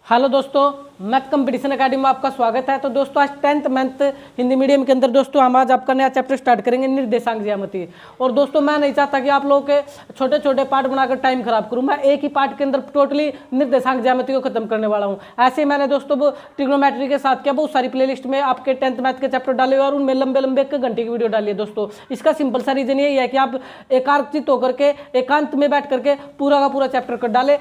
Hello दोस्तों, math competition academy में आपका स्वागत है। तो दोस्तों आज 10th मैथ हिंदी मीडियम के अंदर दोस्तों हम आज आपका नया चैप्टर स्टार्ट करेंगे, निर्देशांक ज्यामिति। और दोस्तों मैं नहीं चाहता कि आप लोगों के छोटे छोटे पार्ट बनाकर टाइम खराब करूं। मैं एक ही पार्ट के अंदर टोटली निर्देशांक ज्यामिति को खत्म करने वाला हूं। ऐसे मैंने दोस्तों ट्रिग्नोमेट्री के साथ क्या बहुत सारी प्लेलिस्ट में आपके 10th मैथ के चैप्टर डाले हुए और उनमें लंबे लंबे 1 घंटे की वीडियो डाली है। दोस्तों इसका सिंपल सा रीजन यही है कि आप एकाग्रचित होकर के एकांत में बैठ करके पूरा का पूरा चैप्टर कर डाले।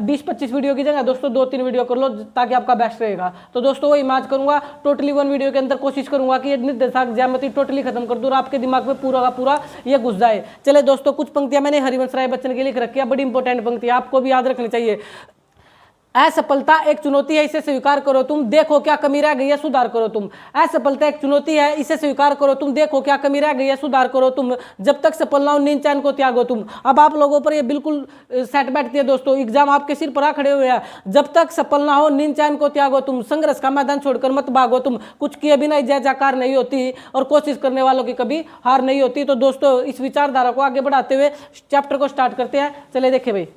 20-25 वीडियो की जगह दोस्तों 2-3 वीडियो कर लो ताकि आपका बेस्ट रहेगा। तो दोस्तों वही मैं आज करूंगा, टोटली 1 वीडियो के अंदर कोशिश करूंगा कि ये निर्देशांक ज्यामिति टोटली खत्म कर दूं और आपके दिमाग में पूरा का पूरा ये घुस जाए। चले दोस्तों, कुछ पंक्तियां मैंने हरिवंश राय बच्चन के लिख रखी है, बड़ी इंपॉर्टेंट पंक्तियां आपको भी याद रखनी चाहिए। असफलता एक चुनौती है, इसे स्वीकार करो तुम, देखो क्या कमी रह गई है, सुधार करो तुम। असफलता एक चुनौती है, इसे स्वीकार करो तुम, देखो क्या कमी रह गई है, सुधार करो तुम। जब तक सफल ना हो नींद चैन को त्यागो तुम। अब आप लोगों पर ये बिल्कुल सेट बैठती है दोस्तों, एग्जाम आपके सिर पर आ खड़े हुए हैं। जब तक सफल ना हो नींद चैन को त्यागो तुम, संघर्ष का मैदान छोड़कर मत भागो तुम। कुछ किए बिना जय जयकार नहीं होती और कोशिश करने वालों की कभी हार नहीं होती। तो दोस्तों इस विचारधारा को आगे बढ़ाते हुए चैप्टर को स्टार्ट करते हैं। चले देखिए भाई,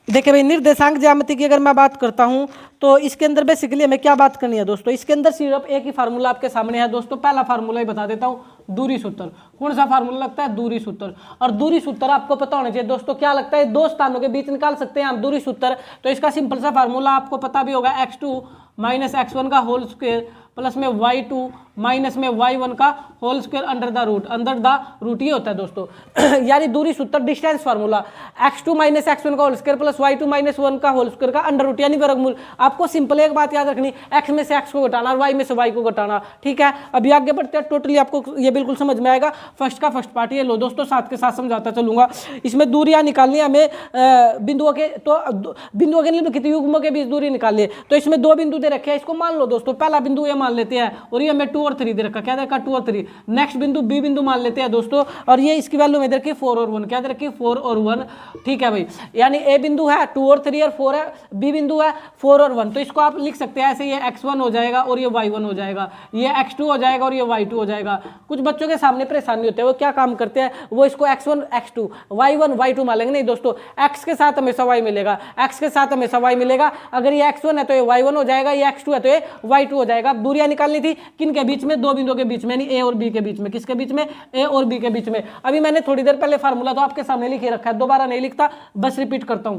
देखिए भाई, निर्देशांक ज्यामिति की अगर मैं बात करता हूं तो इसके अंदर बेसिकली हमें क्या बात करनी है दोस्तों। इसके अंदर सिर्फ एक ही फार्मूला आपके सामने है दोस्तों। पहला फार्मूला ही बता देता हूं, दूरी सूत्र। कौन सा फार्मूला लगता है? दूरी सूत्र। और दूरी सूत्र आपको पता होना चाहिए दोस्तों, क्या लगता है? 2 स्थानों के बीच निकाल सकते हैं हम दूरी सूत्र। तो इसका सिंपल सा फार्मूला आपको पता भी होगा, x2 माइनस x1 का होल स्क्वायर प्लस में y2 माइनस में y1 का whole square under the root ये होता है दोस्तों। यानी दूरी सूत्र distance formula x2 minus x1 का whole square plus y2 minus 1 का होल स्क्वायर का अंडर रूट यानी वर्गमूल। आपको सिंपल एक बात याद रखनी, x में से x को घटाना और y में से y को घटाना, ठीक है। अभी आगे बढ़ते हैं, टोटली आपको ये बिल्कुल समझ में आएगा। फर्स्ट का फर्स्ट पार्ट ये लो दोस्तों, साथ के साथ समझाता चलूंगा। इसमें दूरियां निकालनी है हमें बिंदुओं के, तो बिंदुओं के निम्नलिखित युग्मों के बीच दूरी निकालिए। तो इसमें 2 बिंदु दे रखे हैं, इसको मान लो दोस्तों। पहला बिंदु ये मान लेते हैं और ये हमें 2 और 3 दे रखा, क्या दे रखा? 2 और 3। नेक्स्ट बिंदु बी बिंदु मान लेते हैं दोस्तों, और ये इसकी वैल्यू में दे रखी 4 और 1, क्या दे रखी? 4 और 1, ठीक है भाई। यानी ए बिंदु है 2 और 3 और 4 है, बी बिंदु है 4 और 1। तो इसको आप लिख सकते हैं ऐसे, ये x1 हो जाएगा और ये y1 हो जाएगा, ये x2 हो जाएगा और ये y2 हो जाएगा। कुछ बच्चों के सामने परेशानी होती है, वो क्या काम करते हैं, वो इसको x1 x2 y1 y2 मान लेंगे। नहीं दोस्तों, x के साथ हमेशा y मिलेगा, x के साथ हमेशा y मिलेगा। अगर ये x1 है तो ये y1 हो जाएगा, ये x2 है तो ये y2 हो जाएगा। दूरियां निकालनी थी किन के बीच में? 2 बिंदुओं के बीच में, यानी ए और बी के बीच में। किसके बीच में? ए और बी के बीच में। अभी मैंने थोड़ी देर पहले फार्मूला तो आपके सामने लिखे रखा है, दोबारा नहीं लिखता, बस रिपीट करता हूं।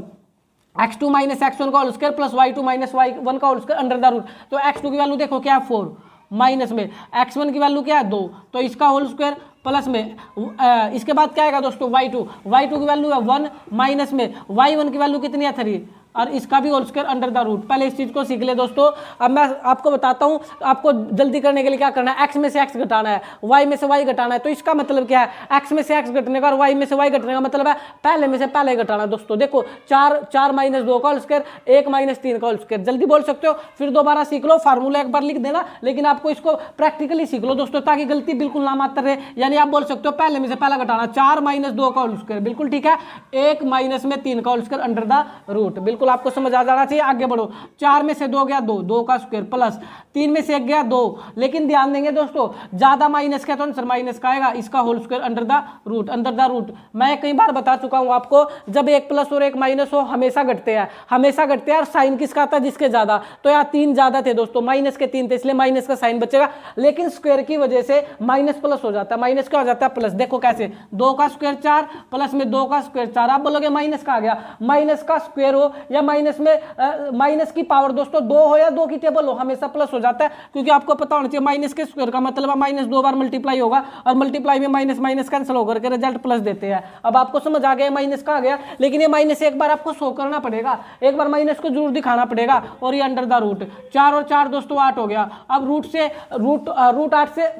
x2 माइनस x1 का whole square plus y2 minus y1 का whole square under the root. तो x2 की वैल्यू देखो क्या है? 4 माइनस में x1 की वैल्यू क्या है? 2, तो इसका होल स्क्वायर प्लस में इसके बाद क्या आएगा दोस्तों? y2 की वैल्यू है 1 माइनस में y1 की वैल्यू कितनी है? 3 और इसका भी whole square under the root. पहले इस चीज को सीख ले दोस्तों। अब मैं आपको बताता हूं, आपको जल्दी करने के लिए क्या करना है, x में से x घटाना है, y में से y घटाना है। तो इसका मतलब क्या है? x में से x घटने का और y में से y घटने का मतलब है पहले में से पहले घटाना। दोस्तों देखो, 4 माइनस 2 का होल स्क्वायर, 1 माइनस 3 का होल स्क्वायर। जल्दी बोल सकते हो, फिर दोबारा सीख लो। फार्मूला एक बार लिख देना, लेकिन आपको इसको प्रैक्टिकली सीख लो दोस्तों, ताकि गलती बिल्कुल ना मात्र रहे। यानी आप बोल सकते हो पहले में से पहला घटाना, 4 माइनस 2 का होल स्क्वायर, बिल्कुल ठीक है। 1 माइनस में 3 का whole square under the root, बिल्कुल आपको समझ आ जाना चाहिए। आगे बढ़ो, 4 में से 2 गया 2 का स्क्वायर प्लस 3 में से 1 गया 2। लेकिन ध्यान देंगे दोस्तों, ज्यादा माइनस का तो आंसर माइनस का आएगा, इसका whole square under the root. मैं कई बार बता चुका हूं आपको, जब 1 प्लस और 1 माइनस हो हमेशा घटते हैं, हमेशा घटते हैं। और साइन किसका आता है? जिसके ज्यादा। तो यहाँ 3 ज्यादा थे दोस्तों, माइनस के 3 थे, इसलिए माइनस का साइन बचेगा। लेकिन स्क्वायर की वजह से माइनस प्लस हो जाता है, माइनस क्या हो जाता है? प्लस। देखो कैसे, 2 का स्क्वायर 4 प्लस में 2 का स्क्वायर 4। आप बोलोगे माइनस का आ गया, माइनस का स्क्वायर हो या माइनस में माइनस की पावर दोस्तों 2 हो या 2 की टेबल हो, हमेशा प्लस हो जाता है। क्योंकि आपको पता होना चाहिए माइनस के स्क्वायर का मतलब माइनस 2 बार मल्टीप्लाई होगा, और मल्टीप्लाई में माइनस माइनस कैंसिल होकर के रिजल्ट प्लस देते हैं। अब आपको समझ आ गया माइनस का आ गया, लेकिन ये माइनस एक बार आपको शो करना पड़ेगा, एक बार माइनस को जरूर दिखाना पड़ेगा। और ये अंडर द रूट, 4 और 4 दोस्तों 8 हो गया। अब रूट 8 से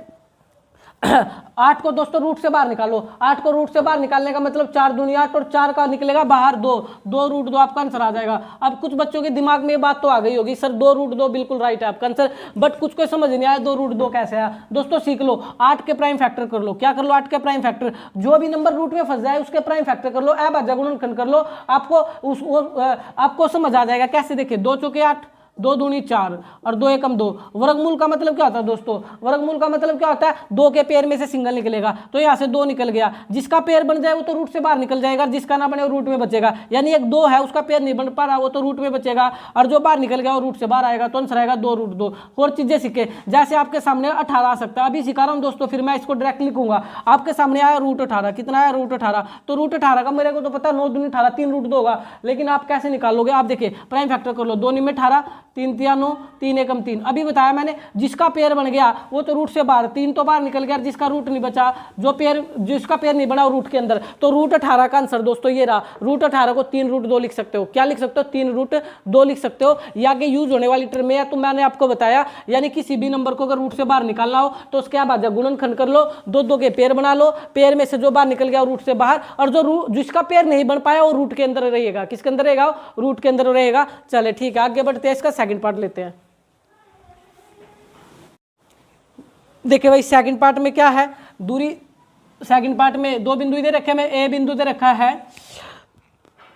8 को दोस्तों रूट से बाहर निकालो। 8 को रूट से बाहर निकालने का मतलब 4 दूनी 8 और 4 का निकलेगा बाहर 2 रूट 2 आपका आंसर आ जाएगा। अब कुछ बच्चों के दिमाग में ये बात तो आ गई होगी, सर 2 रूट 2 बिल्कुल राइट है आपका आंसर, बट कुछ को समझ नहीं आया 2 रूट 2 कैसे आया। दोस्तों सीख लो, 8 के प्राइम फैक्टर कर लो। क्या कर लो? 8 के प्राइम फैक्टर, जो भी नंबर रूट में फंस जाए उसके प्राइम फैक्टर कर लो, अभाज्य गुणनखंड कर लो, आपको समझ आ जाएगा कैसे। देखिए 2 चौके 8, 2 दूनी 4 और 2 एकम 2। वर्गमूल का मतलब क्या होता है दोस्तों? वर्गमूल का मतलब क्या होता है? 2 के पेयर में से सिंगल निकलेगा, तो यहाँ से 2 निकल गया। जिसका पेयर बन जाए वो तो रूट से बाहर निकल जाएगा, जिसका ना बने वो रूट में बचेगा। यानी एक 2 है, उसका पेयर नहीं बन पा रहा, वो तो रूट में बचेगा, और जो बाहर निकल गया वो रूट से बाहर आएगा, तो आंसर आएगा 2 रूट 2। और चीजें सीखे, जैसे आपके सामने 18 आ सकता है, अभी सिखा रहा हूँ दोस्तों, फिर मैं इसको डायरेक्ट लिखूंगा। आपके सामने आया रूट 18, कितना आया? रूट 18। तो रूट 18 का मेरे को तो पता है 9 दूनी 18, 3 रूट 2 होगा, लेकिन आप कैसे निकालोगे? आप देखिए प्राइम फैक्टर कर लो, 2 में 18, 3 तिया 9, 3 एकम 3। अभी बताया मैंने, जिसका पेयर बन गया वो तो रूट से बाहर, 3 तो बाहर निकल गया, जिसका रूट नहीं बचा, जिसका पेयर नहीं बना वो रूट के अंदर, तो रूट 18 का आंसर दोस्तों ये रहा। रूट 18 को 3 रूट 2 लिख सकते हो। क्या लिख सकते हो? 3 रूट 2 लिख सकते हो। ये आगे यूज होने वाली टर्म है, तो मैंने आपको बताया, यानी किसी भी नंबर को अगर रूट से बाहर निकालना हो तो उसके बाद गुणनखंड कर लो, 2 के पेयर बना लो, पेयर में से जो बाहर निकल गया रूट से बाहर, और जिसका पेयर नहीं बन पाया वो रूट के अंदर रहेगा। किसके अंदर रहेगा? रूट के अंदर रहेगा। चले ठीक है, आगे बढ़ते हैं, इसका सेकंड पार्ट लेते हैं। देखिए भाई सेकंड पार्ट में क्या है, दूरी। सेकंड पार्ट में 2 बिंदु दे रखे, मैं ए बिंदु दे रखा है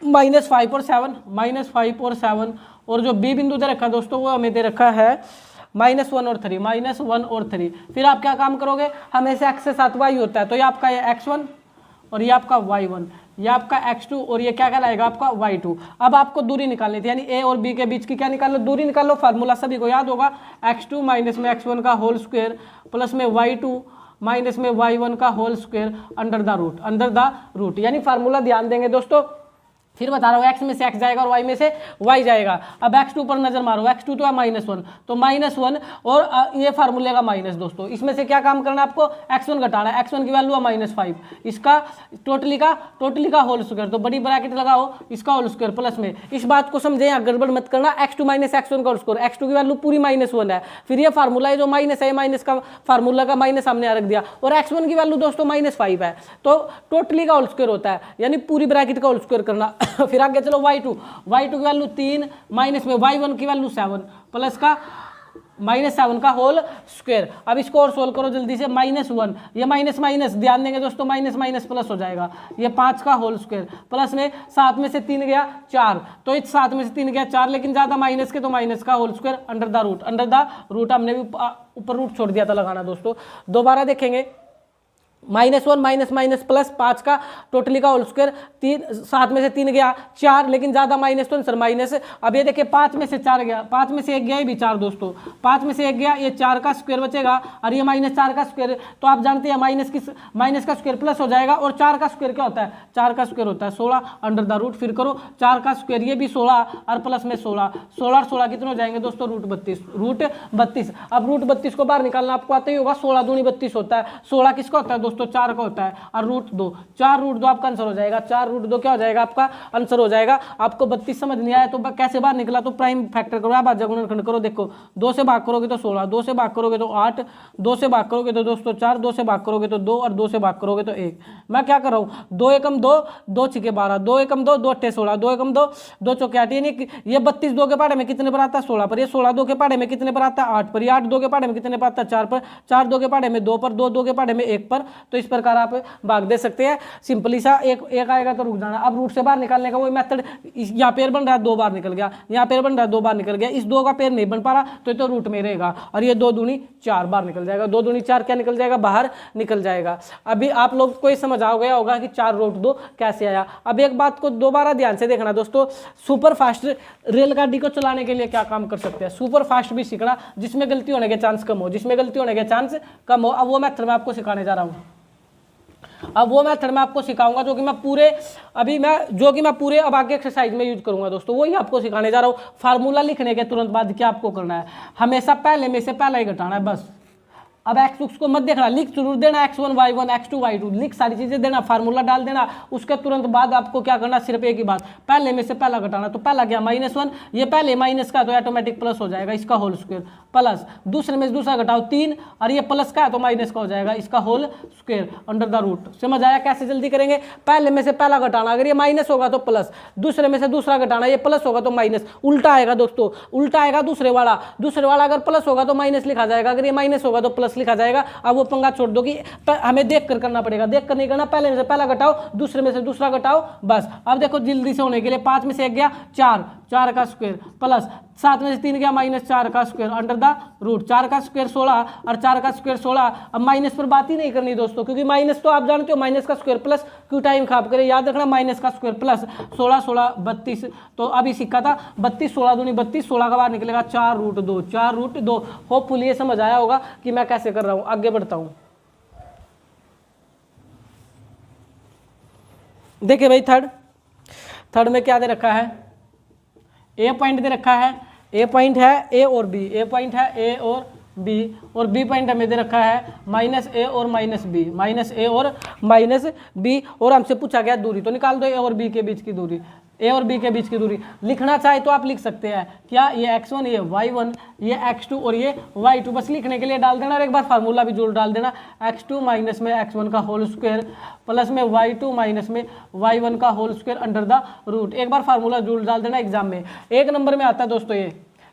-5 और 7, -5 और 7, और जो बी बिंदु दे रखा है दोस्तों वो हमें दे रखा है -1 और 3, -1 और 3। फिर आप क्या काम करोगे? हमेशा x के साथ y होता है, तो ये आपका ये x1 और ये आपका y1, ये आपका x2 और ये क्या कहलाएगा? आपका y2। अब आपको दूरी निकालनी थी, यानी a और b के बीच की क्या निकाल लो? दूरी निकाल लो। फार्मूला सभी को याद होगा, x2 माइनस में x1 का होल स्क्वायर प्लस में y2 माइनस में y1 का whole square under the root. यानी फार्मूला ध्यान देंगे दोस्तों, फिर बता रहा हूँ, x में से x जाएगा और y में से y जाएगा। अब x2 पर नजर मारो, x2 तो है -1, तो -1 और ये फार्मूले का माइनस दोस्तों, इसमें से क्या काम करना है आपको? x1 घटाना है। x1 की वैल्यू है -5, इसका टोटली का होल स्क्वायर, तो बड़ी ब्रैकेट लगाओ, इसका होल स्क्वायर प्लस में। इस बात को समझे, यहाँ गड़बड़ मत करना, x2 माइनस x1 का होल स्क्वायर, x2 की वैल्यू पूरी -1 है। फिर ये फार्मूला है जो माइनस है, माइनस का फार्मूला का माइनस हमने रख दिया, और x1 की वैल्यू दोस्तों -5 है, तो टोटली का होल स्क्वायर होता है, यानी पूरी ब्रैकेट का होल स्क्वायर करना। फिर आगे चलो y2 की वैल्यू 3 माइनस में y1 की वैल्यू 7 प्लस का -7 का होल स्क्वायर। अब इसको और सोल्व करो जल्दी से, -1, ये माइनस माइनस ध्यान देंगे दोस्तों, माइनस माइनस प्लस हो जाएगा, ये 5 का होल स्क्वायर प्लस में 7 में से 3 गया 4, तो इस 7 में से 3 गया 4, लेकिन ज्यादा माइनस के, तो माइनस का whole square under the root हमने भी ऊपर रूट छोड़ दिया था लगाना दोस्तों। दोबारा देखेंगे, -1 माइनस माइनस प्लस 5 का टोटली का होल स्क्वायर, 7 में से 3 गया 4, लेकिन ज्यादा माइनस तो आंसर माइनस। अब ये देखिए 5 में से 4 गया, 5 में से 1 गया, ये भी 4 दोस्तों, 5 में से 1 गया, ये 4 का स्क्वायर बचेगा, और ये -4 का स्क्वायर, तो आप जानते हैं माइनस का स्क्वायर प्लस हो जाएगा, और 4 का स्क्वायर क्या होता है? 4 का स्क्वायर होता है 16 अंडर द रूट। फिर करो 4 का स्क्वायर, ये भी 16 और प्लस में 16 और 16 कितने हो जाएंगे दोस्तों? रूट 32। अब रूट 32 को बाहर निकालना आपको आता ही होगा, 16 दूनी 32 होता है, 16 किसका होता है दोस्तों? 4 का होता है, और रूट 2, 4 रूट 2 आपका आंसर हो जाएगा, 4 रूट 2 क्या हो जाएगा? आपका आंसर हो जाएगा। आपको 32 समझ नहीं आया तो कैसे बाहर निकला? तो प्राइम फैक्टर करो, आप गुणनखंड करो, देखो 2 से भाग करोगे तो 16, 2 से भाग करोगे तो 8, 2 से भाग करोगे तो दोस्तों 4, 2 से भाग करोगे तो 2, और 2 से भाग करोगे तो 1। मैं क्या कर रहा हूँ? 2 एकम 2, 2 छिके 12, 2 एकम 2, 2 अट्ठे 16, 2 एकम 2, 2 चौके 8, यानी ये 32 2 के पहाड़े में कितने पर आता है? 16 पर। ये 16 2 के पहाड़े में कितने पर आता है? 8 पर। ये 8 2 के पहाड़े में कितने पर आता है? 4 पर। 4 2 के पहाड़े में 2 पर, 2 2 के पहाड़े में 1 पर। तो इस प्रकार आप भाग दे सकते हैं, सिंपली सा एक आएगा तो रुक जाना। अब रूट से बाहर निकालने का वही मेथड, यहाँ पेयर बन रहा है 2 बार निकल गया, यहाँ पेयर बन रहा है 2 बार निकल गया, इस 2 का पेयर नहीं बन पा रहा तो ये तो रूट में रहेगा, और ये 2 दूनी 4 बार निकल जाएगा, 2 दूनी 4 क्या निकल जाएगा? बाहर निकल जाएगा। अभी आप लोग को समझ आ गया होगा कि 4 रूट 2 कैसे आया। अब एक बात को दोबारा ध्यान से देखना दोस्तों, सुपर फास्ट रेलगाड़ी को चलाने के लिए क्या काम कर सकते हैं? सुपर फास्ट भी सीखना, जिसमें गलती होने के चांस कम हो, जिसमें गलती होने के चांस कम हो। अब वो मेथड मैं आपको सिखाने जा रहा हूँ, अब वो मेथड मैं आपको सिखाऊंगा जो कि मैं पूरे अब आगे एक्सरसाइज में यूज करूंगा दोस्तों, वही आपको सिखाने जा रहा हूँ। फार्मूला लिखने के तुरंत बाद क्या आपको करना है? हमेशा पहले में से पहला ही घटाना है बस। अब एक्स उक्स को मत देखना, लिख जरूर देना x1 y1 x2 y2, लिख सारी चीजें देना, फार्मूला डाल देना। उसके तुरंत बाद आपको क्या करना? सिर्फ एक ही बात, पहले में से पहला घटाना। तो पहला क्या? -1, ये पहले माइनस का तो ऑटोमेटिक प्लस हो जाएगा, इसका होल स्क्वायर प्लस, दूसरे में से दूसरा घटाओ 3, और ये प्लस का है तो माइनस का हो जाएगा, इसका whole square under the root. समझ आया कैसे जल्दी करेंगे? पहले में से पहला घटाना, अगर ये माइनस होगा तो प्लस, दूसरे में से दूसरा घटाना, ये प्लस होगा तो माइनस, उल्टा आएगा दोस्तों, उल्टा आएगा दूसरे वाला अगर प्लस होगा तो माइनस लिखा जाएगा, अगर ये माइनस होगा तो प्लस लिखा जाएगा। अब वो पंगा छोड़ दो कि हमें देख कर करना पड़ेगा, देख कर नहीं करना, पहले में से पहला घटाओ, दूसरे में से दूसरा घटाओ, बस। अब देखो जल्दी से होने के लिए 5 में से 1 गया 4, 4 का स्क्वायर प्लस 7 में से 3 गया -4 का स्क्वायर अंडर द रूट 4 का स्क्वायर 16 और 4 का स्क्वायर 16। अब माइनस पर बात ही नहीं करनी दोस्तों, क्योंकि माइनस तो आप जानते हो, माइनस का स्क्वायर प्लस क्यू टाइम खाप करे, याद रखना माइनस का स्क्वायर प्लस 16 16 32। तो अभी सिक्का था 32 16 दूनी 32, 16 का बाहर निकलेगा 4√2 4√2। होपफुली ये समझ आया होगा कि मैं कैसे कर रहा हूं। आगे बढ़ता हूं, देखिए भाई थर्ड में क्या दे रखा है, ए पॉइंट दे रखा है, ए पॉइंट है ए और बी, ए पॉइंट है ए और बी, और बी पॉइंट हमें दे रखा है -a और -b, -a और -b, और हमसे पूछा गया दूरी, तो निकाल दो ए और बी के बीच की दूरी, ए और बी के बीच की दूरी। लिखना चाहे तो आप लिख सकते हैं क्या, ये x1 ये y1 ये x2 और ये y2, बस लिखने के लिए डाल देना और एक बार फार्मूला भी जोड़ डाल देना, x2 माइनस में x1 का होल स्क्वायर प्लस में y2 माइनस में y1 का whole square under the root. एक बार फार्मूला जोड़ डाल देना एग्जाम में। 1 नंबर में आता है दोस्तों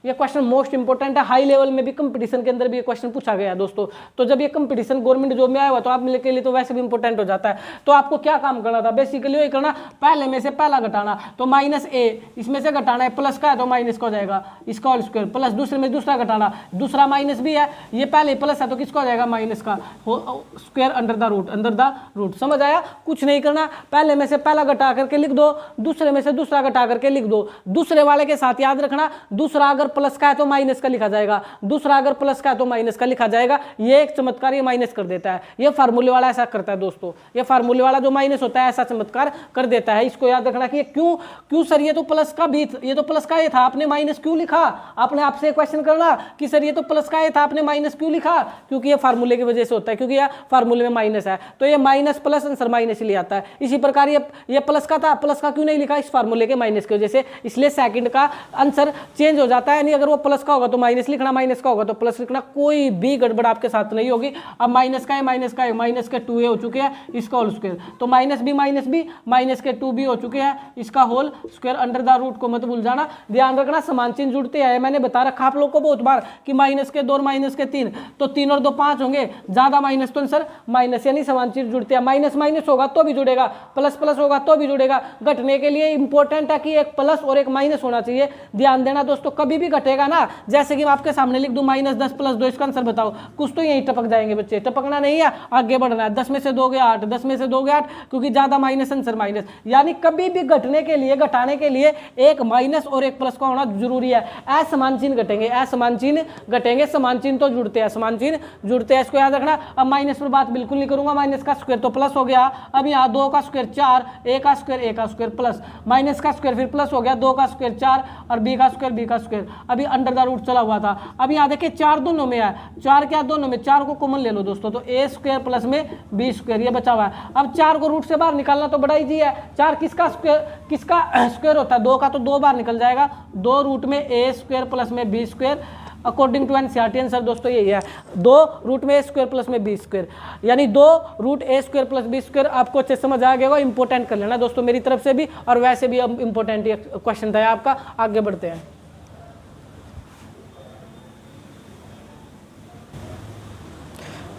ये क्वेश्चन मोस्ट इंपोर्टेंट है, हाई लेवल में भी कंपटीशन के अंदर भी ये क्वेश्चन पूछा गया है दोस्तों। तो जब ये कंपटीशन गवर्नमेंट जॉब में आया हुआ तो आप के लिए तो वैसे भी इंपॉर्टेंट हो जाता है। तो आपको क्या काम करना था, बेसिकली वही करना, पहले में से पहला घटाना, तो -a इसमें से घटाना है, प्लस का है तो माइनस का हो जाएगा इसका होल स्क्वायर, प्लस दूसरे में दूसरा घटाना, दूसरा माइनस भी है, ये पहले प्लस है तो किसका हो जाएगा माइनस का स्क्वायर अंडर द रूट। समझ आया, कुछ नहीं करना, पहले में से पहला घटा करके लिख दो, दूसरे में से दूसरा घटा करके लिख दो, दूसरे वाले के साथ याद रखना दूसरा अगर प्लस का है तो माइनस का लिखा जाएगा, दूसरा अगर प्लस का है तो माइनस का लिखा जाएगा। ये एक चमत्कार ये माइनस कर देता है, ये फार्मूले वाला ऐसा करता है दोस्तों, ये फार्मूले वाला जो माइनस होता है ऐसा चमत्कार कर देता है। इसको याद रखना कि क्यों सर ये तो प्लस का भी, ये तो प्लस का ये था आपने माइनस क्यों लिखा, आपने आपसे क्वेश्चन करना कि सर ये तो प्लस का ये था आपने माइनस क्यों लिखा, क्योंकि ये फार्मूले की वजह से होता है, क्योंकि यह फार्मूले में माइनस है तो ये माइनस प्लस आंसर माइनस ले आता है। इसी प्रकार ये प्लस का था, प्लस का क्यों नहीं लिखा, इस फार्मूले के माइनस की वजह से, इसलिए सेकंड का आंसर चेंज हो जाता है। यानी अगर वो प्लस का होगा तो माइनस लिखना, माइनस का होगा तो प्लस लिखना, कोई भी गड़बड़ आपके साथ नहीं होगी। अब माइनस का है माइनस के 2a हो चुके हैं, इसका होल स्क्वायर, तो माइनस भी माइनस के 2b हो चुके हैं, इसका whole square under the root को मत भूल जाना। ध्यान रखना समान चिन्ह जुड़ते हैं, मैंने बता रखा आप लोग को बहुत बार कि माइनस के 2 और माइनस के 3, तो 3 और 2 5 होंगे, ज्यादा माइनस तो आंसर माइनस, यानी समान चिन्ह जुड़ते हैं। माइनस माइनस होगा तो भी जुड़ेगा, प्लस प्लस होगा तो भी जुड़ेगा। घटने के लिए इंपॉर्टेंट है कि एक प्लस और एक माइनस होना चाहिए। ध्यान देना दोस्तों, कभी भी घटेगा ना, जैसे कि मैं आपके सामने लिख दूं -10 + 2, इसका आंसर बताओ, कुछ तो यही टपक जाएंगे बच्चे, टपकना नहीं है, आगे बढ़ना है। 10 में से 2 गया 8, 10 में से 2 गया 8, क्योंकि ज्यादा माइनस आंसर माइनस, यानी कभी भी घटने के लिए घटाने के लिए एक माइनस और एक प्लस का होना जरूरी है। असमान चिन्ह घटेंगे, असमान चिन्ह घटेंगे, समान चिन्ह तो जुड़ते हैं, समान चिन्ह जुड़ते हैं, इसको याद रखना। अब माइनस पर बात बिल्कुल नहीं करूंगा, माइनस का स्क्वायर तो प्लस हो गया, अब यहाँ 2 का स्क्वायर 4, a का स्क्वायर प्लस माइनस का स्क्वायर फिर प्लस हो गया, 2 का स्क्वायर 4 और b का स्क्वायर, अभी अंडर द रूट चला हुआ था। अब यहाँ देखिए 4 दोनों में है, 4 क्या दोनों में, 4 को कॉमन ले लो दोस्तों, तो a स्क्वायर प्लस में b स्क्वायर, ये बचा हुआ है। अब 4 को रूट से बाहर निकालना तो बड़ा इजी है, 4 किसका स्क्वायर होता है, 2 का, तो 2 बार निकल जाएगा, 2 रूट में a स्क्वायर प्लस में b square, according to NCERT answer दोस्तों यही है, 2 रूट में a स्क्वायर प्लस में b स्क्वायर, यानी 2 root a square plus b square. आपको अच्छे समझ आ गया, इंपॉर्टेंट कर लेना दोस्तों मेरी तरफ से भी, और वैसे भी इंपॉर्टेंट क्वेश्चन था आपका। आगे बढ़ते हैं,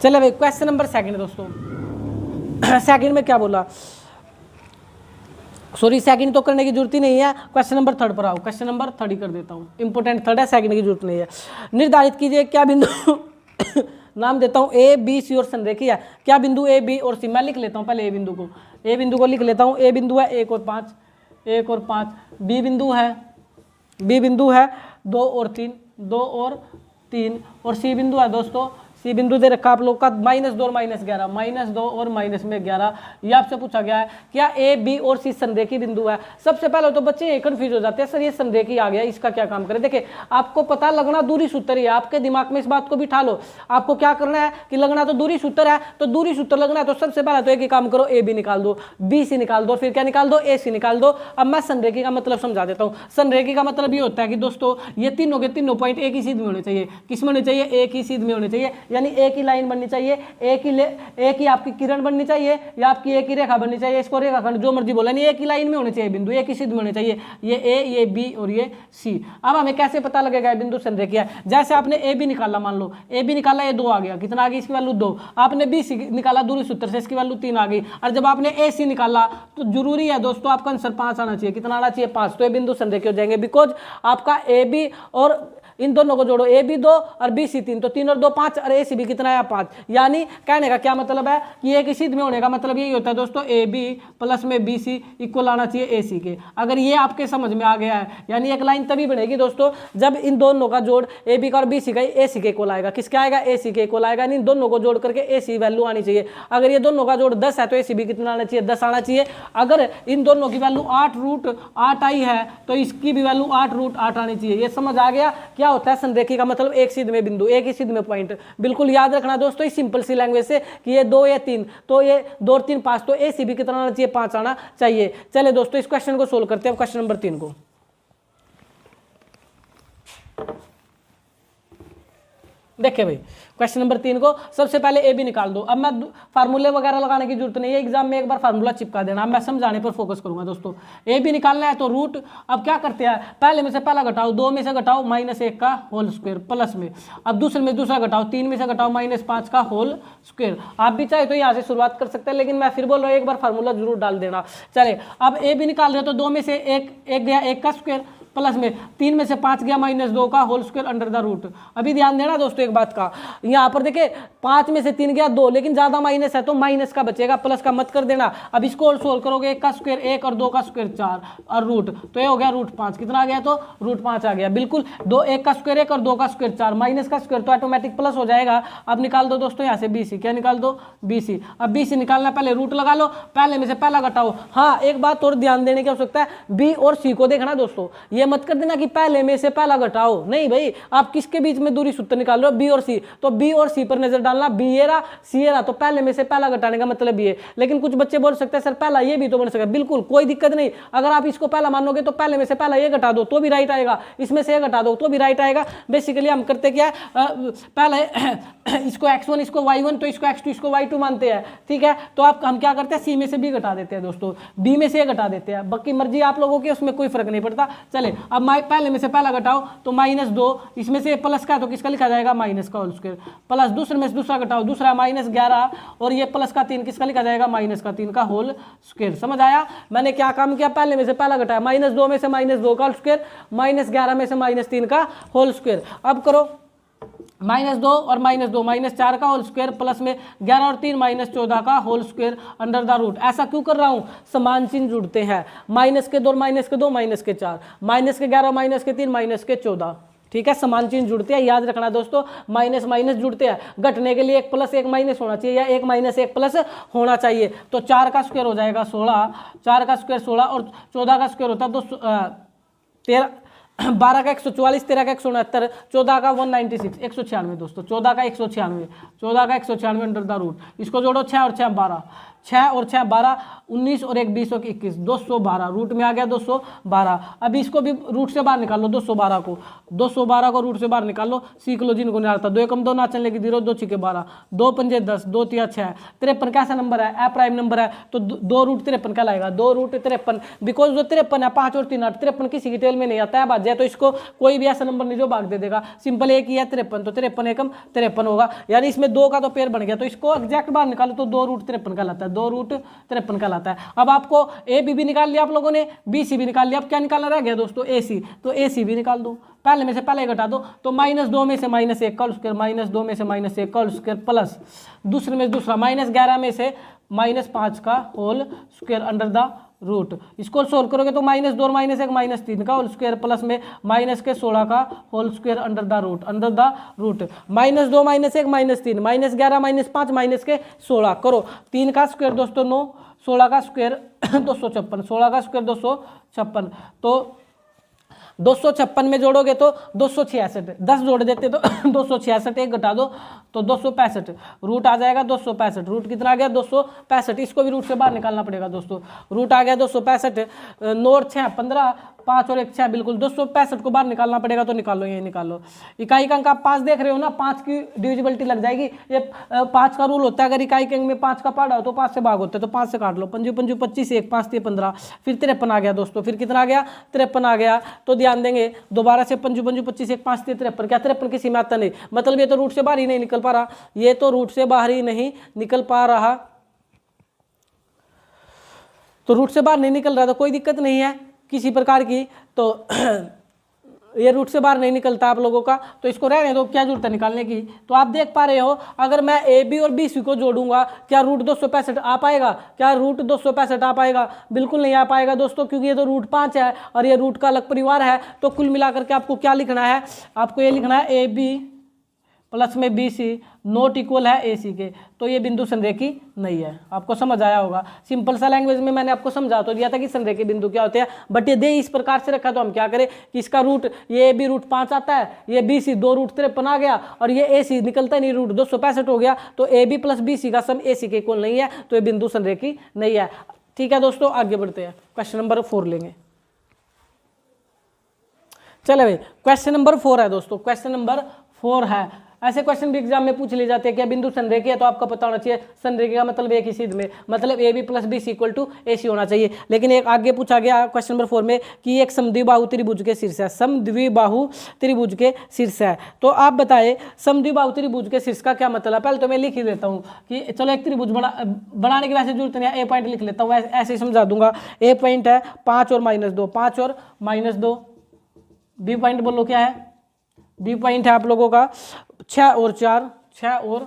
चले भाई क्वेश्चन नंबर 2 दोस्तों। सेकंड में क्या बोला, सॉरी सेकंड तो करने की जरूरत ही नहीं है, क्वेश्चन नंबर 3 पर आओ, क्वेश्चन नंबर 3 ही कर देता हूँ, इंपॉर्टेंट 3 है, सेकंड की जरूरत नहीं है। निर्धारित कीजिए क्या बिंदु नाम देता हूँ ए बी सी और संरेखीय है, क्या बिंदु ए बी और सी, मैं लिख लेता हूँ पहले ए बिंदु को लिख लेता हूँ। ए बिंदु है 1 और 5, बी बिंदु है 2 और 3 और सी बिंदु है दोस्तों, सी बिंदु दे रखा आप लोग का -2 और -11, -2 और -11। ये आपसे पूछा गया है क्या ए बी और सी संरेखी बिंदु है। सबसे पहले तो बच्चे ये कंफ्यूज हो जाते हैं, सर ये संरेखी आ गया, इसका क्या काम करे। देखिए आपको पता लगना दूरी सूत्र ही है, आपके दिमाग में इस बात को बिठा लो। आपको क्या करना है कि लगना तो दूरी सूत्र है, तो दूरी सूत्र लगना है तो सबसे पहले तो एक ही काम करो, ए बी निकाल दो, बी सी निकाल दो, फिर क्या निकाल दो, ए सी निकाल दो। अब मैं संरेखी का मतलब समझा देता हूँ। संरेखी का मतलब ये होता है कि दोस्तों ये तीनों के तीनों पॉइंट एक ही सीध में होने चाहिए। किस में होने चाहिए, एक ही सीध में होने चाहिए। यानी एक ही लाइन बननी चाहिए, एक ही आपकी किरण बननी चाहिए या आपकी एक ही रेखा बननी चाहिए, इसको रेखाखंड जो मर्जी बोला, नहीं एक ही लाइन में होने चाहिए बिंदु, एक ही सिद्ध में होने चाहिए, ये ए, ये बी और ये सी। अब हमें कैसे पता लगेगा बिंदु संरेखीय? जैसे आपने ए बी निकाला, मान लो ए बी निकाला, ये 2 आ गया, कितना आ गया इसकी वैल्यू 2। आपने बी सी निकाला दूरी सूत्र से, इसकी वैल्यू 3 आ गई। और जब आपने ए सी निकाला तो जरूरी है दोस्तों आपका आंसर 5 आना चाहिए। कितना आना चाहिए? 5। तो ये बिंदु संरेखीय हो जाएंगे, बिकॉज आपका ए बी और इन दोनों को जोड़ो, ए बी 2 और बी सी 3, तो 3 और 2 5 और ए सी बी कितना है? 5। यानी कहने का क्या मतलब है कि एक ही सिद्ध में होने का मतलब यही होता है दोस्तों, ए बी प्लस में बी सी इक्वल आना चाहिए ए सी के। अगर ये आपके समझ में आ गया है, यानी एक लाइन तभी बनेगी दोस्तों जब इन दोनों का जोड़ ए बी का और बी सी का ए सी के इक्वल आएगा। किसके आएगा? ए सी के इक्वल आएगा। इन दोनों को जोड़ करके ए सी वैल्यू आनी चाहिए। अगर ये दोनों का जोड़ 10 है तो ए सी बी कितना आना चाहिए? 10 आना चाहिए। अगर इन दोनों की वैल्यू 8√8 आई है तो इसकी भी वैल्यू 8√8 आनी चाहिए। ये समझ आ गया क्या होता है संरेखी का मतलब? एक सिद्ध में बिंदु, एक ही सिद्ध में पॉइंट। बिल्कुल याद रखना दोस्तों इस सिंपल सी लैंग्वेज से कि ये 2 या 3, तो ये 2 और 3 5, तो ए सी बी कितना आना चाहिए? 5 आना चाहिए। चले दोस्तों इस क्वेश्चन को सोल्व करते हैं, क्वेश्चन नंबर 3 को। देखिए भाई क्वेश्चन नंबर 3 को सबसे पहले ए बी निकाल दो। अब मैं फार्मूले वगैरह लगाने की जरूरत नहीं है, एग्जाम में एक बार फार्मूला चिपका देना। अब मैं समझाने पर फोकस करूंगा दोस्तों। ए बी निकालना है तो रूट, अब क्या करते हैं, पहले में से पहला घटाओ, 2 में से घटाओ -1 का होल स्क्वायर प्लस में, अब दूसरे में दूसरा घटाओ, 3 में से घटाओ -5 का होल स्क्वायर। आप भी चाहे तो यहाँ से शुरुआत कर सकते हैं, लेकिन मैं फिर बोल रहा हूँ एक बार फार्मूला जरूर डाल देना। चले अब ए बी निकाल रहे हो तो 2 में से एक गया 1 का स्क्वायर प्लस में 3 में से 5 गया -2 का whole square under the root. अभी ध्यान देना दोस्तों एक बात का, यहाँ पर देखिए 5 में से 3 गया 2, लेकिन ज्यादा माइनस है तो माइनस का बचेगा, प्लस का मत कर देना। अब इसको सोल्व करोगे 1 का स्क्वायर 1 और 2 का स्क्वायर 4 और रूट, तो ये हो गया √5। कितना आ गया? तो √5 आ गया। बिल्कुल 1 का स्क्वायर 1 और 2 का स्क्वायर 4, माइनस का स्क्वायर तो ऑटोमेटिक प्लस हो जाएगा। अब निकाल दो दोस्तों यहाँ से बी सी। क्या निकाल दो? B C. अब बी सी निकालना, पहले रूट लगा लो, पहले में से पहला घटाओ। हाँ एक बात और ध्यान देने की आवश्यकता है, बी और सी को देखना दोस्तों, ये मत कर देना कि पहले में से पहला घटाओ, नहीं भाई, आप किसके बीच में दूरी सूत्र निकाल रहे हो? बी और सी, तो बी और सी पर नजर डालना, बी ये रहा सी ये रहा, तो पहले में से पहला घटाने का मतलब ये। लेकिन कुछ बच्चे बोल सकते हैं सर पहला ये भी तो बन सकता है, बिल्कुल कोई दिक्कत नहीं। अगर आप इसको पहला मानोगे तो पहले में से पहला ये घटा दो तो भी राइट आएगा, इसमें से ये घटा दो तो भी राइट आएगा। बेसिकली हम करते क्या है, पहले इसको x1 इसको y1 तो इसको x2 इसको y2 मानते हैं, ठीक है। तो हम क्या करते हैं, सी में से बी घटा देते हैं दोस्तों, बी में से ये घटा देते हैं, बाकी मर्जी आप लोगों की, उसमें कोई फर्क नहीं पड़ता। चले अब पहले में से पहला घटाओ तो -2, इसमें से प्लस का तो किसका लिखा जाएगा? माइनस का होल स्क्वायर, प्लस दूसरे में से दूसरा घटाओ, दूसरा -11 और ये प्लस का 3 किसका लिखा जाएगा? -3 का होल स्क्वायर। समझ आया मैंने क्या काम किया? पहले में से पहला घटाया, -2 में से -2 का होल स्क्वायर, -11 में से -3 का होल स्क्वायर। अब करो -2 और -2 -4 का होल स्क्वायर प्लस में 11 और 3 -14 का whole square under the root. ऐसा क्यों कर रहा हूं? समान चिन्ह जुड़ते हैं, -2 -2 -4, -11 -3 -14, ठीक है। समान चिन्ह जुड़ते हैं, याद रखना दोस्तों, माइनस माइनस जुड़ते हैं, घटने के लिए 1 + 1 माइनस होना चाहिए या 1 - 1 प्लस होना चाहिए। तो 4 का स्क्वायर हो जाएगा 16, 4 का स्क्वायर 16 और 14 का स्क्वायर होता है 12 का 144, 13 का 169, 14 का 196, 196 दोस्तों, 14 का 196 अंडर द रूट। इसको जोड़ो 6 और 6 12, 6 और 6 12, 19 और 1 20 और 21, 212 रूट में आ गया 212। अभी इसको भी रूट से बाहर निकाल लो, 212 को रूट से बाहर निकाल लो, सीख लो जिनको नहीं आता। 2 एकम 2 नाचन लेके 0, 2 6 12, 2 पंजे 10, 2 3 6, 53 कैसा नंबर है? ए प्राइम नंबर है, तो 2√53 का लाएगा, 2√53, बिकॉज जो 53 है 5 और 3 8, 53 किसी डिटेल में नहीं आता है बात, तो इसको कोई भी ऐसा नंबर नहीं जो भाग दे देगा, सिंपल एक ही है 53, तो 53 एकम 53 होगा, यानी इसमें 2 का तो पेयर बन गया, तो इसको एग्जैक्ट बाहर निकालो तो 2√53 का लाता है, 2√53 का लाता है। अब आपको ए बी भी निकाल लिया आप लोगों ने, बी सी भी निकाल लिया, अब क्या निकालना रह गया दोस्तों? ए सी, तो ए सी भी निकाल दो, पहले में से पहले घटा दो, तो -2 में से -1 का होल स्क्वायर, -2 में से -1 का होल स्क्वायर प्लस दूसरे में दूसरा -11 में से -5 का whole square under the root. इसको सोल्व करोगे तो -2 और -1 -3 का होल स्क्वायर प्लस में -16 का whole square under the root, -2 -1 -3 -11 -5 -16 करो, 3 का स्क्वायर दोस्तों 9, 16 का स्क्वायर 256, 16 का स्क्वायर 256, तो 256 में जोड़ोगे तो 266, 10 जोड़ देते तो 266, एक घटा दो तो 265, रूट आ जाएगा 265, रूट कितना आ गया? 265, इसको भी रूट से बाहर निकालना पड़ेगा दोस्तों, रूट आ गया 265, 9 और 6 15, 5 और 1 6, बिल्कुल 265 को बाहर निकालना पड़ेगा, तो निकालो, ये निकालो। इकाई का अंक आप 5 देख रहे हो ना, 5 की डिविजिबिलिटी लग जाएगी। ये 5 का रूल होता है, अगर इकाई के अंक में 5 का पहाड़ा हो तो 5 से भाग होता है, तो 5 से काट लो। 5 पंजू 25, 1 5 15, फिर 53 आ गया दोस्तों। फिर कितना आ गया? 53 आ गया। तो ध्यान देंगे दोबारा से 5 पंजू 25, 1 5 53, क्या 53 किसी में आता नहीं, मतलब ये तो रूट से बाहर ही नहीं निकल पा रहा, ये तो रूट से बाहर ही नहीं निकल पा रहा, तो रूट से बाहर नहीं निकल रहा, तो कोई दिक्कत नहीं है किसी प्रकार की। तो ये रूट से बाहर नहीं निकलता आप लोगों का, तो इसको रहने दो, क्या जरूरत है निकालने की। तो आप देख पा रहे हो, अगर मैं ए बी और बी सी को जोड़ूंगा, क्या रूट 265 आ पाएगा? क्या रूट 265 आ पाएगा? बिल्कुल नहीं आ पाएगा दोस्तों, क्योंकि ये तो रूट 5 है और ये रूट का अलग परिवार है। तो कुल मिलाकर के आपको क्या लिखना है? आपको ये लिखना है ए बी प्लस में बी सी नॉट इक्वल है ए सी के, तो ये बिंदु संरेखी नहीं है। आपको समझ आया होगा, सिंपल सा लैंग्वेज में मैंने आपको समझा तो दिया था कि संरेखी बिंदु क्या होते हैं, बट ये दे इस प्रकार से रखा, तो हम क्या करें कि इसका रूट, ये भी रूट 5 आता है, ये बी सी 2 रूट 53 आ गया, और ये ए सी निकलता नहीं, रूट 265 हो गया, तो A B plus B C का सम ए सी के इक्वल नहीं है, तो ये बिंदु संरेखी नहीं है। ठीक है दोस्तों, आगे बढ़ते हैं, क्वेश्चन नंबर 4 लेंगे। चले भाई, क्वेश्चन नंबर 4 है दोस्तों, क्वेश्चन नंबर 4 है। ऐसे क्वेश्चन भी एग्जाम में पूछ लिए जाते हैं, क्या बिंदु संरेखी है, तो आपको पता होना चाहिए संरेखी का मतलब एक ही सीध में, मतलब A B plus B C equal to A C होना चाहिए। लेकिन एक आगे पूछा गया क्वेश्चन नंबर 4 में कि एक समद्विबाहु त्रिभुज के शीर्ष है, समद्विबाहु त्रिभुज के शीर्ष है, तो आप बताएं समद्विबाहु त्रिभुज के शीर्ष का क्या मतलब है। पहले तो मैं लिख ही देता हूँ कि चलो एक त्रिभुज बनाने की वैसे जरूरत नहीं है, ए पॉइंट लिख लेता हूँ, ऐसे ही समझा दूंगा। ए पॉइंट है 5 और -2, 5 और -2। बी पॉइंट बोलो क्या है? बी पॉइंट है आप लोगों का 6 और 4, 6 और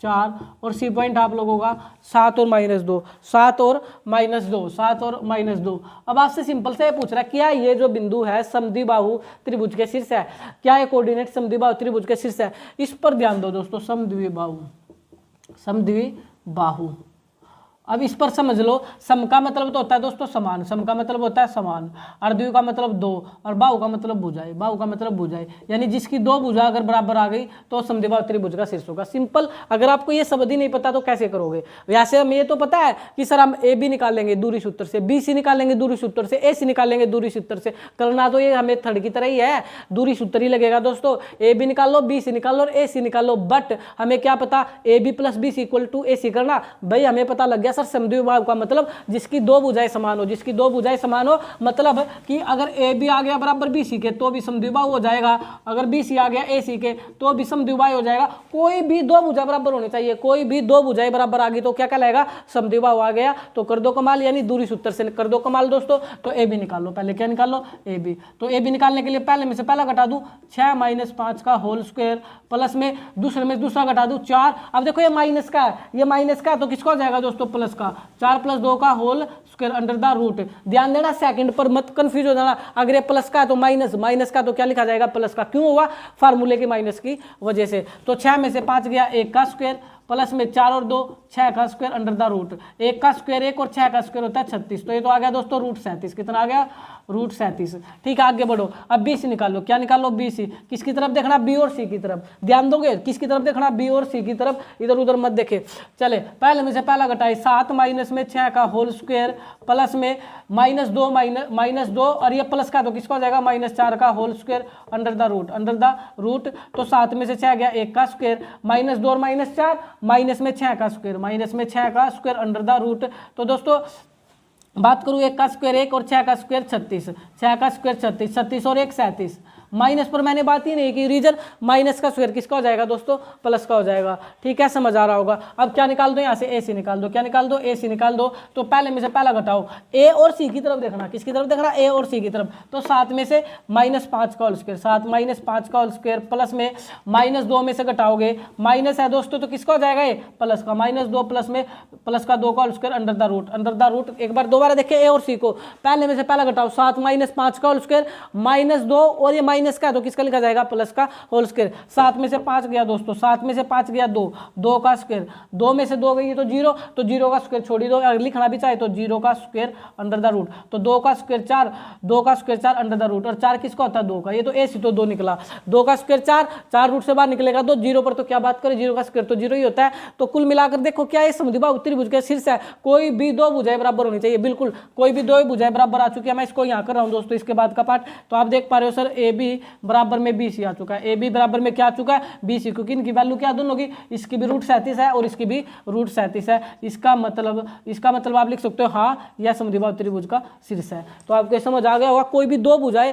4, और सी पॉइंट आप लोगों का 7 और -2, 7 और -2, 7 और -2। अब आपसे सिंपल से पूछ रहा है, क्या ये जो बिंदु है समद्विबाहु त्रिभुज के शीर्ष है, क्या ये कोऑर्डिनेट समद्विबाहु त्रिभुज के शीर्ष है? इस पर ध्यान दो दोस्तों, समद्विबाहु, समद्विबाहु। अब इस पर समझ लो, सम का मतलब तो होता है दोस्तों समान, सम का मतलब होता है समान, और द्वि का मतलब 2, और बाहु का मतलब भुजाएं, बाहु का मतलब भुजाएं, यानी जिसकी 2 भुजा अगर बराबर आ गई तो समद्विबाहु त्रिभुज का शीर्ष होगा। सिंपल, अगर आपको ये शब्द ही नहीं पता तो कैसे करोगे? वैसे हमें ये तो पता है कि सर हम ए बी निकालेंगे दूरी सूत्र से, बी सी निकालेंगे दूरी सूत्र से, ए सी निकालेंगे दूरी सूत्र से, करना तो ये हमें थर्ड की तरह ही है, दूरी सूत्र ही लगेगा दोस्तों। ए बी निकाल लो, बी सी निकाल लो और ए सी निकाल लो, बट हमें क्या पता A B plus B C equal to A C करना। भाई हमें पता लग गया सर समद्विबाहु का मतलब जिसकी 2 भुजाएं समान हो, जिसकी 2 भुजाएं समान हो, मतलब कि अगर ए बी आ गया बराबर बी सी के तो भी समद्विबाहु हो जाएगा, अगर बी सी आ गया ए सी के तो भी समद्विबाहु हो जाएगा। कोई भी 2 भुजा बराबर होनी चाहिए, कोई भी 2 भुजाएं बराबर आ गई तो क्या कहलाएगा? समद्विबाहु आ गया। तो कर दो कमाल, यानी दूरी सूत्र से कर दो कमाल दोस्तों। तो ए बी निकाल लो, पहले क्या निकाल लो? A B. तो ए बी निकालने के लिए पहले में से पहला घटा दूं 6 - 5 का होल स्क्वायर, प्लस में दूसरे में दूसरा घटा दूं 4। अब देखो ये माइनस का है, ये माइनस का, तो किसका हो जाएगा दोस्तों? प्लस का, 4 + 2 का whole square under the root. ध्यान देना, सेकंड पर मत कंफ्यूज हो जाना, अगर ये प्लस का है तो माइनस, माइनस का तो क्या लिखा जाएगा? प्लस का। क्यों हुआ? फार्मूले के माइनस की वजह से। तो 6 में से 5 गया, 1 का स्क्वायर, प्लस में 4 और 2 6 का स्क्वायर अंडर द रूट, 1 का स्क्वायर 1 और 6 का स्क्वायर होता है 36। तो ये तो आ गया दोस्तों रूट 37। कितना आ गया? रूट 37। ठीक है, आगे बढ़ो। अब बी सी निकाल लो, क्या निकाल लो? B C. किसकी तरफ देखना? बी और सी की तरफ। ध्यान दोगे किसकी तरफ देखना? बी और सी की तरफ, इधर उधर मत देखे। चले, पहले में से पहला घटाए 7 - 6 का होल स्क्वायर, प्लस में -2 और ये प्लस का तो किसका हो जाएगा? -4 का whole square under the root, under the root. तो 7 में से 6 गया, 1 का स्क्वायर, -2 और -4, माइनस में 6 का स्क्वायर, माइनस में 6 का स्क्वायर अंडर द रूट। तो दोस्तों बात करूँ 1 का स्क्वायर 1 और 6 का स्क्वायर 36, 6 का स्क्वायर 36, 36 और 1 37। माइनस पर मैंने बात ही नहीं की, रीजन माइनस का स्क्वायर किसका हो जाएगा दोस्तों? प्लस का हो जाएगा। ठीक है, समझ आ रहा होगा। अब क्या निकाल दो? यहाँ से ए सी निकाल दो, क्या निकाल दो? ए सी निकाल दो। तो पहले में से पहला घटाओ, ए और सी की तरफ देखना, किसकी तरफ देखना? ए और सी की तरफ। तो 7 में से -5 का होल स्क्वायर, 7 - 5 का होल स्क्वायर, प्लस में -2 में से घटाओगे, माइनस है दोस्तों तो किसका हो जाएगा? ये प्लस का, -2 प्लस में प्लस का 2 का whole square under the root, under the root. एक बार दोबारा देखिए ए और सी को, पहले में से पहला घटाओ, 7 - 5 का होल स्क्वायर, -2 और ये माइनस का है तो किसका लिखा जाएगा, प्लस का होल स्क्वायर। 7 में से 5 गया दोस्तों, 7 में से 5 गया 2, 2 का स्क्वायर, 2 में से 2 गई तो 0, तो 0 का स्क्वायर छोड़ दो, अगर लिखना भी चाहे तो 0 का स्क्वायर अंडर द रूट, तो 2 का स्क्वायर 4, 2 का स्क्वायर 4 अंडर द रूट, और 4 किसका होता है 2 का, ये तो ऐसे तो 2 निकला, 2 का स्क्वायर 4, 4 रूट से बाहर निकलेगा तो 0 पर तो क्या बात करें, 0 का स्क्वायर तो 0 ही होता है। तो कुल मिलाकर देखो क्या है, समद्विबाहु त्रिभुज का शीर्ष है, कोई भी दो भुजाएं बराबर होनी चाहिए, बिल्कुल कोई भी दो भुजाएं बराबर आ चुकी है। मैं इसको यहाँ कर रहा हूँ दोस्तों इसके बाद का पार्ट, तो आप देख पा रहे हो सर ए बी बराबर में बी सी आ चुका है, ए बी बराबर में क्या आ चुका है, बी सी, क्योंकि इनकी वैल्यू क्या दोनों की, इसकी भी रूट 37 है और इसकी भी रूट 37 है। इसका मतलब आप लिख सकते हो हाँ यह समद्विबाहु त्रिभुज का शीर्ष है। तो आपको समझ आ गया होगा, कोई भी दो भुजाएं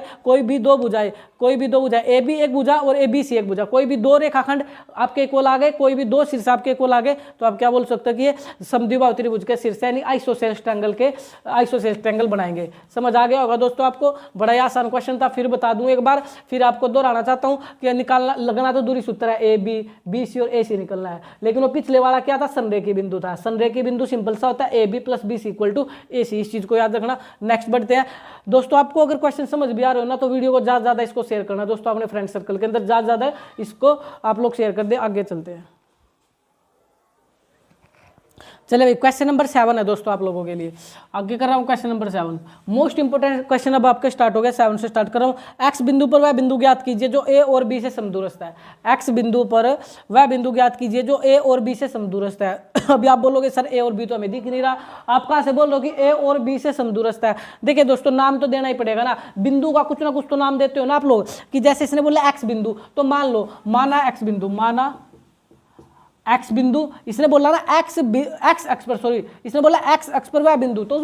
ए बी एक भुजा और ए बी सी एक भुजा, कोई भी दो रेखाखंड आपके इक्वल आ गए, कोई भी दो शीर्ष आपके इक्वल आ गए, तो आप क्या बोल सकते हो कि ये समद्विबाहु त्रिभुज के शीर्ष यानी आइसोसेलेस ट्रायंगल बनाएंगे। समझ आ गया होगा दोस्तों आपको, बड़ा ही आसान क्वेश्चन था, फिर बता दूं एक बार, फिर आपको दोहराना चाहता हूं कि निकालना लगना तो दूरी सूत्र है, ए बी, बी सी और ए सी निकलना है, लेकिन वो पिछले वाला क्या था, संरेखी बिंदु था। संरेखी बिंदु सिंपल सा होता है A B plus B C equal to A C, इस चीज को याद रखना। नेक्स्ट बढ़ते हैं दोस्तों, आपको अगर क्वेश्चन समझ भी आ रहे हो ना तो वीडियो को ज्यादा ज्यादा इसको शेयर करना दोस्तों, अपने फ्रेंड सर्कल के अंदर ज्यादा ज्यादा इसको आप लोग शेयर कर दे। आगे चलते हैं, चलिए भाई क्वेश्चन नंबर 7 है दोस्तों आप लोगों के लिए, आगे कर रहा हूँ question number 7। Most important question अब आपका स्टार्ट हो गया, 7 से स्टार्ट कर रहा हूँ। एक्स बिंदु पर वह बिंदु ज्ञात कीजिए जो ए और बी से समदूरस्थ है। एक्स बिंदु पर वह बिंदु ज्ञात कीजिए जो ए और बी से समदूरस्थ है। अभी आप बोलोगे सर ए और बी तो हमें दिख नहीं रहा, आप कहाँ से बोल रहे हो कि ए और बी से समदूरस्थ है। देखिए दोस्तों नाम तो देना ही पड़ेगा ना, बिंदु का कुछ ना कुछ तो नाम देते हो ना आप लोग, कि जैसे इसने बोला एक्स बिंदु, तो मान लो माना एक्स बिंदु, माना एक्स बिंदु, इसने बोला ना एक्स एक्स पर, सॉरी इसने बोला एक्स एक्स पर वह बिंदु, तो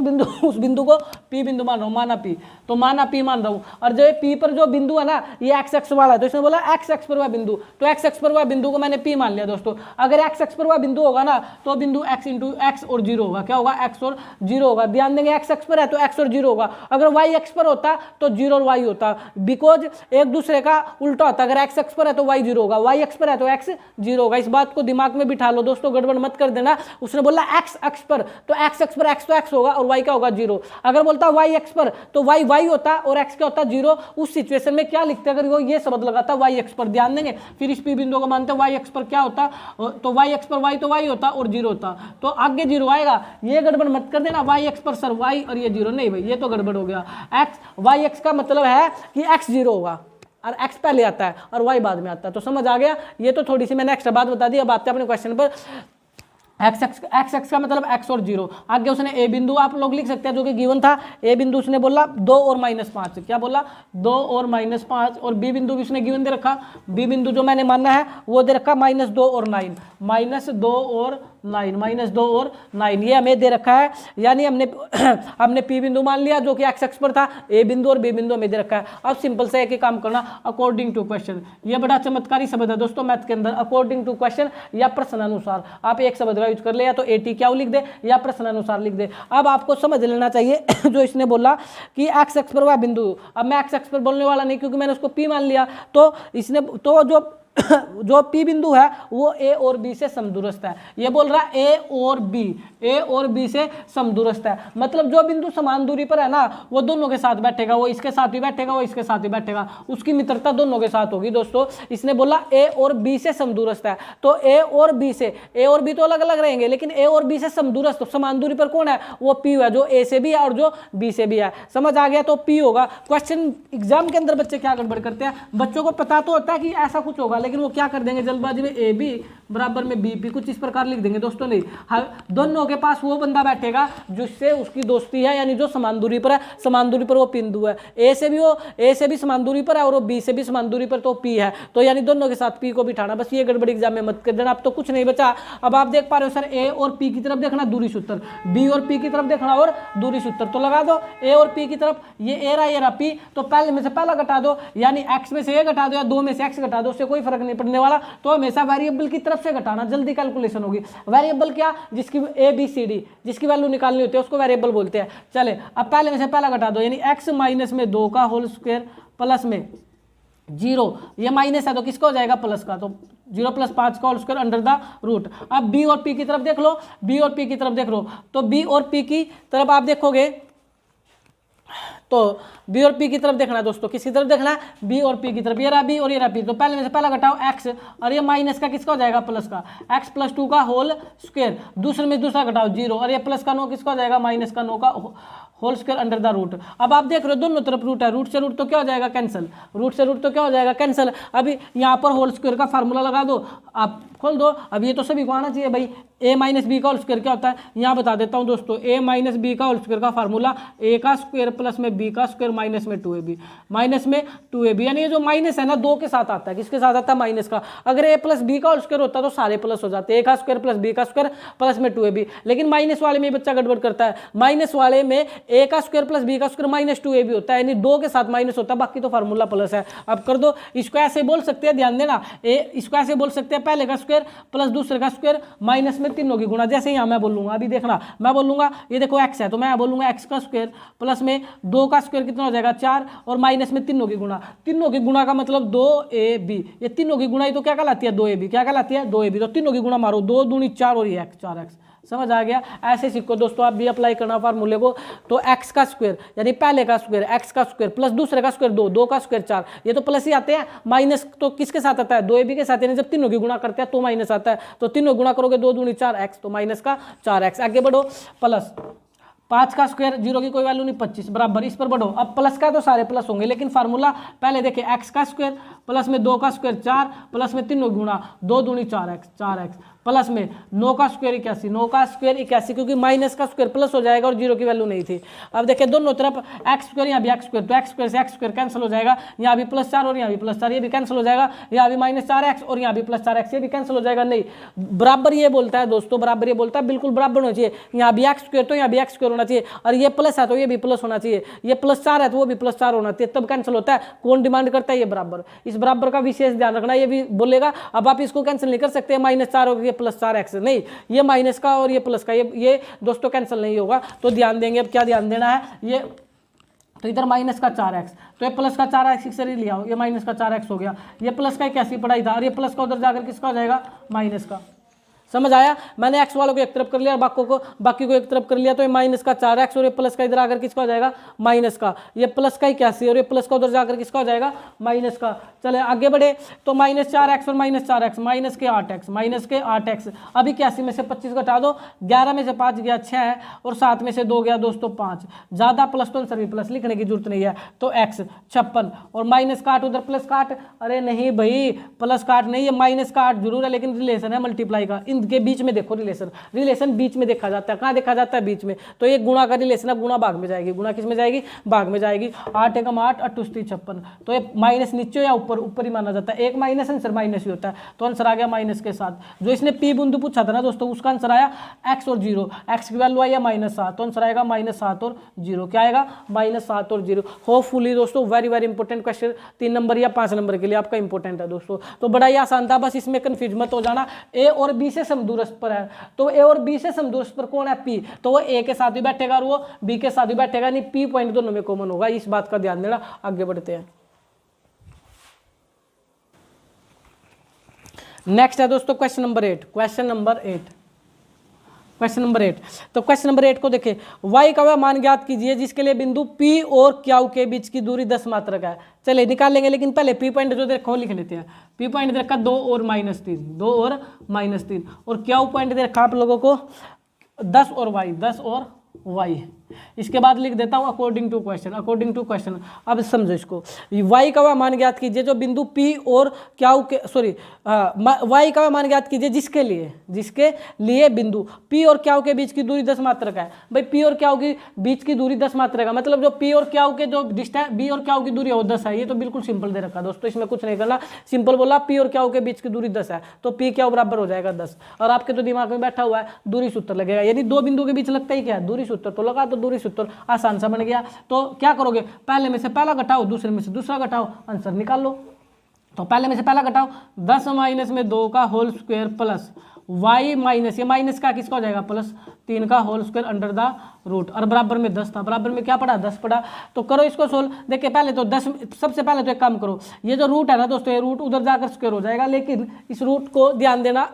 उस बिंदु को पी बिंदु मान रहा हूँ, माना पी, तो माना पी मान रहा हूँ। और जो पी पर जो बिंदु है ना ये एक्स एक्स वाला है, तो इसने बोला एक्स एक्स पर वह बिंदु, तो एक्स एक्स पर वह बिंदु को मैंने पी मान लिया दोस्तों। अगर एक्स एक्स पर वह बिंदु होगा ना तो बिंदु एक्स इंटू एक्स और 0 होगा, क्या होगा, एक्स और 0 होगा। ध्यान देंगे एक्स एक्स पर है तो एक्स और 0 होगा, अगर वाई एक्स पर होता तो 0 और वाई होता, बिकॉज एक दूसरे का उल्टा होता, अगर एक्स एक्स पर है तो वाई 0 होगा, वाई एक्स पर है तो एक्स 0 होगा। इस बात को दिमाग में बिठा लो दोस्तों, गड़बड़ मत कर देना। उसने बोला एक्स एक्स पर, तो एक्स एक्स पर एक्स तो एक्स होगा और वाई क्या होगा 0। अगर बोलता वाई एक्स पर तो वाई वाई होता और एक्स क्या होता 0। उस सिचुएशन में क्या लिखते अगर वो ये शब्द लगाता वाई एक्स पर, ध्यान देंगे फिर इस पी बिंदु को मानते वाई एक्स पर क्या होता, तो वाई एक्स पर वाई तो वाई होता और 0 होता, तो आगे 0 आएगा। ये गड़बड़ मत कर देना, वाई एक्स पर सर वाई और ये 0 नहीं भाई, ये तो गड़बड़ हो गया। एक्स वाई एक्स का मतलब है कि एक्स 0 होगा और एक्स पहले आता है और वाई बाद में आता है, तो समझ आ गया। ये तो थोड़ी सी मैंने एक्स्ट्रा बात बता दी। अब आते हैं अपने क्वेश्चन पर। एक्स एक्स का मतलब एक्स और 0। आगे उसने ए बिंदु आप लोग लिख सकते हैं जो कि गिवन था, ए बिंदु उसने बोला 2 और -5, क्या बोला 2 और -5, और बी बिंदु भी उसने गिवन दे रखा, बी बिंदु जो मैंने मानना है वो दे रखा -2 और 9, -2 और 9, -2 और 9 ये हमें दे रखा है। यानी हमने पी बिंदु मान लिया जो कि एक्स एक्स पर था, ए बिंदु और बी बिंदु हमें दे रखा है। अब सिंपल से एक ही काम करना, अकॉर्डिंग टू क्वेश्चन। ये बड़ा चमत्कारी शब्द है दोस्तों मैथ के अंदर, अकॉर्डिंग टू क्वेश्चन या प्रश्नानुसार। आप एक शब्द यूज कर ले, या तो एटी क्या लिख दे या प्रश्नानुसार लिख दे। अब आपको समझ लेना चाहिए जो इसने बोला कि एक्स एक्स पर वह बिंदु, अब मैं एक्स एक्स पर बोलने वाला नहीं क्योंकि मैंने उसको पी मान लिया, तो इसने तो जो पी बिंदु है वो ए और बी से समदूरस्थ है। ये बोल रहा है ए और बी से समदूरस्थ है, मतलब जो बिंदु समान दूरी पर है ना वो दोनों के साथ बैठेगा, वो इसके साथ भी बैठेगा, वो इसके साथ भी बैठेगा, उसकी मित्रता दोनों के साथ होगी दोस्तों। इसने बोला ए और बी से समदूरस्थ है, तो ए और बी तो अलग अलग रहेंगे, लेकिन ए और बी से समदूरस्थ समान दूरी पर कौन है, वो पी है, जो ए से भी है और जो बी से भी है। समझ आ गया, तो पी होगा। क्वेश्चन एग्जाम के अंदर बच्चे क्या गड़बड़ करते हैं, बच्चों को पता तो होता है कि ऐसा कुछ होगा, लेकिन वो क्या कर देंगे जल्दबाजी में ए बी बराबर में बी पी कुछ इस प्रकार लिख देंगे दोस्तों। नहीं, दोनों के पास वो बंदा बैठेगा जिससे उसकी दोस्ती है, यानी जो समान दूरी पर है, समान दूरी पर वो बिंदु है। ए से भी समान दूरी पर है और वो बी से भी समान दूरी पर, तो पी है, तो यानी दोनों के साथ पी को बिठाना। बस ये गड़बड़ी एग्जाम में मत कर देना। अब तो कुछ नहीं बचा। अब आप देख पा रहे हो सर ए और पी की तरफ देखना दूरी सूत्र, बी और पी की तरफ देखना और दूरी सूत्र, तो लगा दो ए और पी की तरफ। ये ए रहा ये रहा पी, तो पहले में से पहला घटा दो, यानी एक्स में से ए घटा दो या 2 में से एक्स घटा दो, उससे कोई फर्क नहीं पड़ने वाला। तो हमेशा वेरिएबल की तरफ से घटाना, जल्दी कैलकुलेशन होगी। वेरिएबल क्या, जिसकी ए बी सी डी जिसकी वैल्यू निकालनी होती है उसको वेरिएबल बोलते हैं। चले अब पहले में से पहला घटा दो, यानी एक्स माइनस में 2 का होल स्क्वायर प्लस में 0, ये माइनस है तो किसका हो जाएगा प्लस का, तो 0 + 5 का whole square under the root. अब बी और पी की तरफ देख लो, बी और पी की तरफ देख लो, तो बी और पी की तरफ आप देखोगे तो बी और पी की तरफ देखना है दोस्तों, किसकी तरफ देखना है, बी और पी की तरफ। ये रहा बी और ये रहा पी, तो पहले में से पहला घटाओ एक्स और ये माइनस का किसका हो जाएगा, प्लस का, एक्स प्लस 2 का होल स्क्वायर, दूसरे में दूसरा घटाओ 0 और ये प्लस का 9 किसका हो जाएगा, माइनस का 9 का whole square under the root. अब आप देख रहे हो दोनों तरफ रूट है, रूट से रूट तो क्या हो जाएगा कैंसिल, रूट से रूट तो क्या हो जाएगा कैंसिल। अभी यहाँ पर होल स्क्वायर का फार्मूला लगा दो, आप खोल दो। अब ये तो सभी को आना चाहिए भाई, a माइनस बी का होल स्क्वायर क्या होता है, यहाँ बता देता हूँ दोस्तों, a माइनस बी का होल स्क्वायर का फार्मूला a का स्क्वायर प्लस में b का स्क्वायर माइनस में 2ab, माइनस में 2ab, यानी ये जो माइनस है ना 2 के साथ आता है, किसके साथ आता है, माइनस का। अगर a प्लस बी का होल स्क्वायर होता तो सारे प्लस हो जाते, a का स्क्वायर प्लस b का स्क्वायर प्लस में 2ab, लेकिन माइनस वाले में बच्चा गड़बड़ करता है, माइनस वाले में a का स्क्वायर प्लस b का स्क्वायर माइनस 2ab होता है, यानी 2 के साथ माइनस होता है, बाकी तो फार्मूला प्लस है। अब कर दो, इसको ऐसे बोल सकते हैं, ध्यान देना, इसको ऐसे बोल सकते हैं, पहले का स्क्वायर प्लस दूसरे का स्क्वायर माइनस में तीनों की गुणा, जैसे यहाँ मैं बोलूंगा, अभी देखना मैं बोलूंगा ये देखो x है तो मैं बोलूंगा x का स्क्वायर प्लस में 2 का स्क्वायर कितना हो जाएगा 4 और माइनस में तीनों की गुणा, तीनों की गुणा का मतलब 2ab, ये तीनों की गुणा ही तो क्या कहलाती है 2ab, क्या कहलाती है 2ab, तो तीनों की गुणा मारो 2 दूनी 4 और ये 4x, समझ आ गया। ऐसे सीखो दोस्तों, आप भी अप्लाई करना फार्मूले को। तो x का स्क्वायर यानी पहले का स्क्वायर x का स्क्वायर प्लस दूसरे का स्क्वायर 2 का स्क्वायर 4, ये तो प्लस ही आते हैं, माइनस तो किसके साथ आता है 2ab के साथ, यानी जब तीनों की गुणा करते हैं तो माइनस आता है, तो तीनों गुणा करोगे 2 दूनी 4x, तो माइनस का 4x। आगे बढ़ो, प्लस 5 का स्क्वायर 0 की कोई वैल्यू नहीं 25 बराबर, इस पर बढ़ो। अब प्लस का तो सारे प्लस होंगे, लेकिन फार्मूला पहले देखिए x का स्क्वायर प्लस में 2 का स्क्वायर 4 प्लस में तीनों गुणा 2 दूनी 4x प्लस में 9 का स्क्वायर 81, 9 का स्क्वायर 81, क्योंकि माइनस का स्क्वायर प्लस हो जाएगा और 0 की वैल्यू नहीं थी। अब देखिए दोनों तरफ एक्स स्क्वायर, यहाँ भी एक्स स्क्वायर, तो एक्स स्क्वायर से एक्स स्क्वायर कैंसिल हो जाएगा, यहाँ भी +4 और यहाँ भी +4, ये भी कैंसिल हो जाएगा, यहाँ भी -4x और यहाँ भी +4x, ये भी कैंसिल हो जाएगा। नहीं, बराबर ये बोलता है दोस्तों, बराबर ये बोलता है, बिल्कुल बराबर होना चाहिए, यहाँ भी एक्स स्क्वायर तो यहाँ भी एक्स स्क्वायर होना चाहिए, और ये प्लस है तो ये भी प्लस होना चाहिए, ये +4 है तो वो भी +4 होना चाहिए, तब कैंसिल होता है। कौन डिमांड करता है, ये बराबर। इस बराबर का विशेष ध्यान रखना, ये भी बोलेगा। अब आप इसको कैंसिल नहीं कर सकते, -4 और ये +4x, नहीं, ये माइनस का और ये प्लस का, ये दोस्तों कैंसिल नहीं होगा, तो ध्यान देंगे। अब क्या ध्यान देना है, ये तो इधर माइनस का 4x, तो ये प्लस का 4x से ही लिया, ये माइनस का 4x हो गया, ये प्लस का 81 पढ़ाई था, और ये प्लस का उधर जाकर किसका हो जाएगा, माइनस का। समझ आया, मैंने x वालों को एक तरफ कर लिया और बाकी को एक तरफ कर लिया, तो ये माइनस का 4x और ये प्लस का इधर आकर किसका हो जाएगा, माइनस का, ये प्लस का 81 और ये प्लस का उधर जाकर किसका हो जाएगा, माइनस का। चले आगे बढ़े, तो -4x और -4x, माइनस के 8x, अभी 81 में से 25 घटा दो, 11 में से 5 गया 6 है और 7 में से 2 गया दोस्तों 5, ज़्यादा प्लस तो आंसर भी प्लस, लिखने की जरूरत नहीं है, तो x 56 और माइनस का 8 उधर प्लस का 8, अरे नहीं भाई प्लस का 8 नहीं, ये माइनस का 8 जरूर है, लेकिन रिलेशन है मल्टीप्लाई का, इनके बीच में देखो रिलेशन बीच में देखा जाता है, कहाँ देखा जाता है, बीच में, तो ये गुणा का रिलेशन है, गुणा भाग में जाएगी, गुणा किस में जाएगी, भाग में जाएगी। 8 एकम 8 8 56, तो ये माइनस नीचे या ऊपर ही माना जाता है, एक माइनस आंसर माइनस ही होता है, तो आंसर आ गया माइनस के साथ। जो इसने पी बिंदु पूछा था ना दोस्तों, उसका आंसर आया x और 0, x की वैल्यू आई है -7, तो आंसर आएगा -7 और 0, क्या आएगा, -7 और 0। होपफुली दोस्तों very very important question, 3 number या 5 नंबर के लिए आपका इंपॉर्टेंट है दोस्तों, तो बड़ा ही आसान था, बस इसमें कंफ्यूज मत हो जाना। ए और बी से समदूरस्थ पर है, तो ए और बी से समदूरस्थ पर कौन है, पी, तो वो ए के साथ भी बैठेगा और वो बी के साथ भी बैठेगा, नहीं पी पॉइंट दोनों में कॉमन होगा, इस बात का ध्यान देना। आगे बढ़ते हैं, नेक्स्ट है दोस्तों क्वेश्चन नंबर 8। क्वेश्चन नंबर 8, तो क्वेश्चन नंबर 8 को देखिए, y का वह मान ज्ञात कीजिए जिसके लिए बिंदु P और Q के बीच की दूरी 10 मात्रक है। चलिए निकाल लेंगे, लेकिन पहले P पॉइंट जो देखो लिख लेते हैं। P पॉइंट दे रखा 2 और -3, और Q पॉइंट दे रखा आप लोगों को 10 और y। इसके बाद लिख देता हूँ अकॉर्डिंग टू क्वेश्चन। अब समझो इसको, y का वह मान ज्ञात कीजिए जो बिंदु P और Q के y का वह मान ज्ञात कीजिए जिसके लिए बिंदु P और Q के बीच की दूरी 10 मात्रक है। भाई P और Q के बीच की दूरी 10 मात्रक है, मतलब जो P और Q के जो डिस्टेंस B और Q की दूरी है वो 10 है। ये तो बिल्कुल सिंपल दे रखा दोस्तों, इसमें कुछ नहीं करना, सिंपल बोला P और Q के बीच की दूरी 10 है, तो P Q बराबर हो जाएगा 10। और आपके तो दिमाग में बैठा हुआ है दूरी सूत्र लगेगा, यानी दो बिंदु के बीच लगता ही क्या है, दूरी सूत्र, तो लगा तो दूरी सूत्र आसान सा बन गया। तो क्या करोगे, पहले में से पहला घटाओ, दूसरे में से दूसरा घटाओ, आंसर निकाल लो। तो पहले में से पहला घटाओ, 10 माइनस में 2 का whole square plus y minus, ये माइनस का किसका हो जाएगा, +3 का whole square under the root, और बराबर में 10 था, बराबर में क्या पड़ा 10 पड़ा। तो करो इसको सोल्व। देखिए पहले तो 10, सबसे पहले तो एक काम करो, ये जो रूट है ना दोस्तों, ये रूट उधर जाकर स्क्वायर हो जाएगा, लेकिन इस रूट को ध्यान देना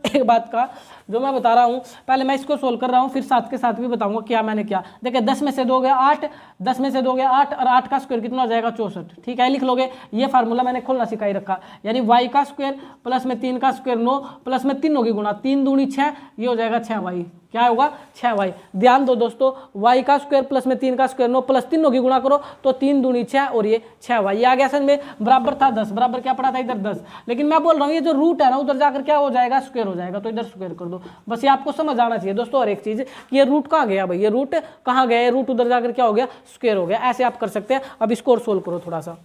एक बात का जो मैं बता रहा हूँ, पहले मैं इसको सोल्व कर रहा हूँ, फिर साथ के साथ भी बताऊंगा क्या मैंने किया। देखिए 10 में से 2 गया 8, 10 में से 2 गया 8, और 8 का स्क्वायर कितना हो जाएगा 64। ठीक है, लिख लोगे। ये फार्मूला मैंने खोलना सिखाई रखा, यानी y का स्क्वायर प्लस में 3 का स्क्वायर 9 प्लस में 3 होगी गुणा 3 दूनी 6, ये हो जाएगा 6y। क्या होगा 6y। ध्यान दो दोस्तों, y का स्क्वायर प्लस में 3 का स्क्वायर 9 प्लस 3 होगी गुणा करो तो 3 दूनी 6 और ये 6y। ये आ गया समझ में। बराबर था 10, बराबर क्या पड़ा था इधर 10, लेकिन मैं बोल रहा हूँ ये जो रूट है ना उधर जाकर क्या हो जाएगा स्क्वायर हो जाएगा, तो इधर स्क्वायर कर दो। बस ये आपको समझ आना चाहिए दोस्तों। और एक चीज कि ये रूट कहाँ गया भाई, ये रूट कहाँ गया, ये रूट उधर जाकर क्या हो गया स्क्वायर हो गया। ऐसे आप कर सकते हैं। अब इसको और सोल्व करो थोड़ा सा।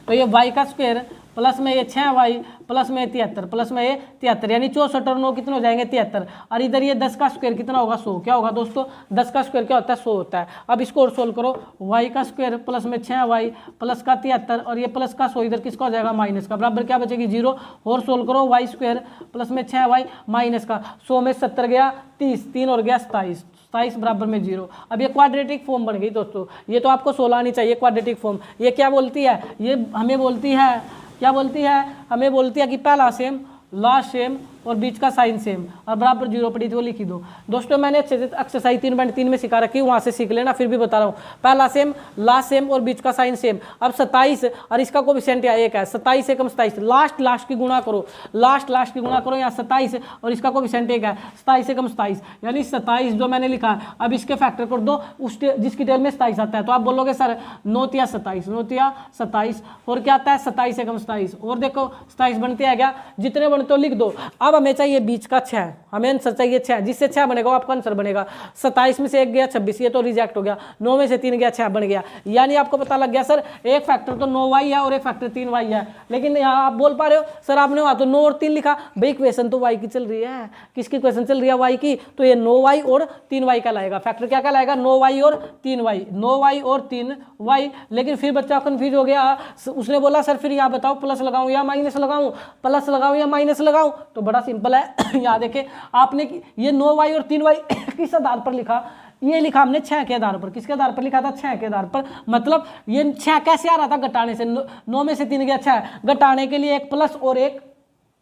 तो ये y का स्क्वायर प्लस में ये 6y प्लस में 73 प्लस में ये 73, यानी 64 और 9 कितने हो जाएंगे 73, और इधर ये 10 का स्क्वायर कितना होगा 100। क्या होगा दोस्तों 10 का स्क्वायर क्या होता है 100 होता है। अब इसको और सोल्व करो, y का स्क्वायर प्लस में 6y प्लस का 73 और ये प्लस का 100, इधर किसका हो जाएगा माइनस का, बराबर क्या बचेगी 0। और सोल्व करो y स्क्वायर प्लस में 6y माइनस का 100 में 70 गया 30, 3 और गया 27, 27 बराबर में 0। अब ये क्वाड्रेटिक फॉर्म बन गई दोस्तों। ये तो आपको 16 आनी चाहिए क्वाड्रेटिक फॉर्म। ये क्या बोलती है, ये हमें बोलती है, क्या बोलती है, हमें बोलती है कि पहला सेम लास्ट सेम और बीच का साइन सेम और बराबर 0 पड़ी थी वो लिखी दो। दोस्तों मैंने अच्छे से एक्सरसाइज 3.3 में सिखा रखी है, वहाँ से सीख लेना, फिर भी बता रहा हूँ। पहला सेम लास्ट सेम और बीच का साइन सेम। अब 27 और इसका कोएफिशिएंट या 1 है, 27 एकम 27, लास्ट की गुणा करो, लास्ट की गुणा करो, यहाँ 27 और इसका कोएफिशिएंट 1 है, 27 एकम 27 यानी 27 जो मैंने लिखा है। अब इसके फैक्टर कर दो उस जिसकी टेल में 27 आता है, तो आप बोलोगे सर 9 या 27, 9 या 27 और क्या आता है 27 एकम 27, और देखो 27 बनते हैं क्या, जितने बनते हो लिख दो। अब हमें चाहिए बीच का 6, हमें आंसर चाहिए 6, जिससे 6 बनेगा आपका आंसर बनेगा। 27 में से 1 गया 26, ये तो रिजेक्ट हो गया। 9 में से 3 गया 6 बन गया, यानी आपको पता लग गया सर एक फैक्टर तो 9y है और एक फैक्टर 3y है। लेकिन यहाँ आप बोल पा रहे हो सर आपने वहाँ तो 9 और 3 लिखा, भाई इक्वेशन तो y की चल रही है। किसकी इक्वेशन चल रही है y की, तो ये 9y और 3y का लाएगा, फैक्टर क्या कहलाएगा 9y और 3y, 9y और 3y। लेकिन फिर बच्चा कंफ्यूज हो गया, उसने बोला सर फिर यहाँ बताओ प्लस लगाऊं या माइनस लगाऊं, प्लस लगाऊं या माइनस लगाऊं। तो बड़ा सिंपल है यहाँ देखें आपने ये 9y और 3y किस आधार पर लिखा, ये लिखा हमने 6 के आधार पर। किसके आधार पर लिखा था 6 के आधार पर। मतलब ये 6 कैसे आ रहा था घटाने से, 9 में से 3 गया 6, घटाने के लिए एक प्लस और एक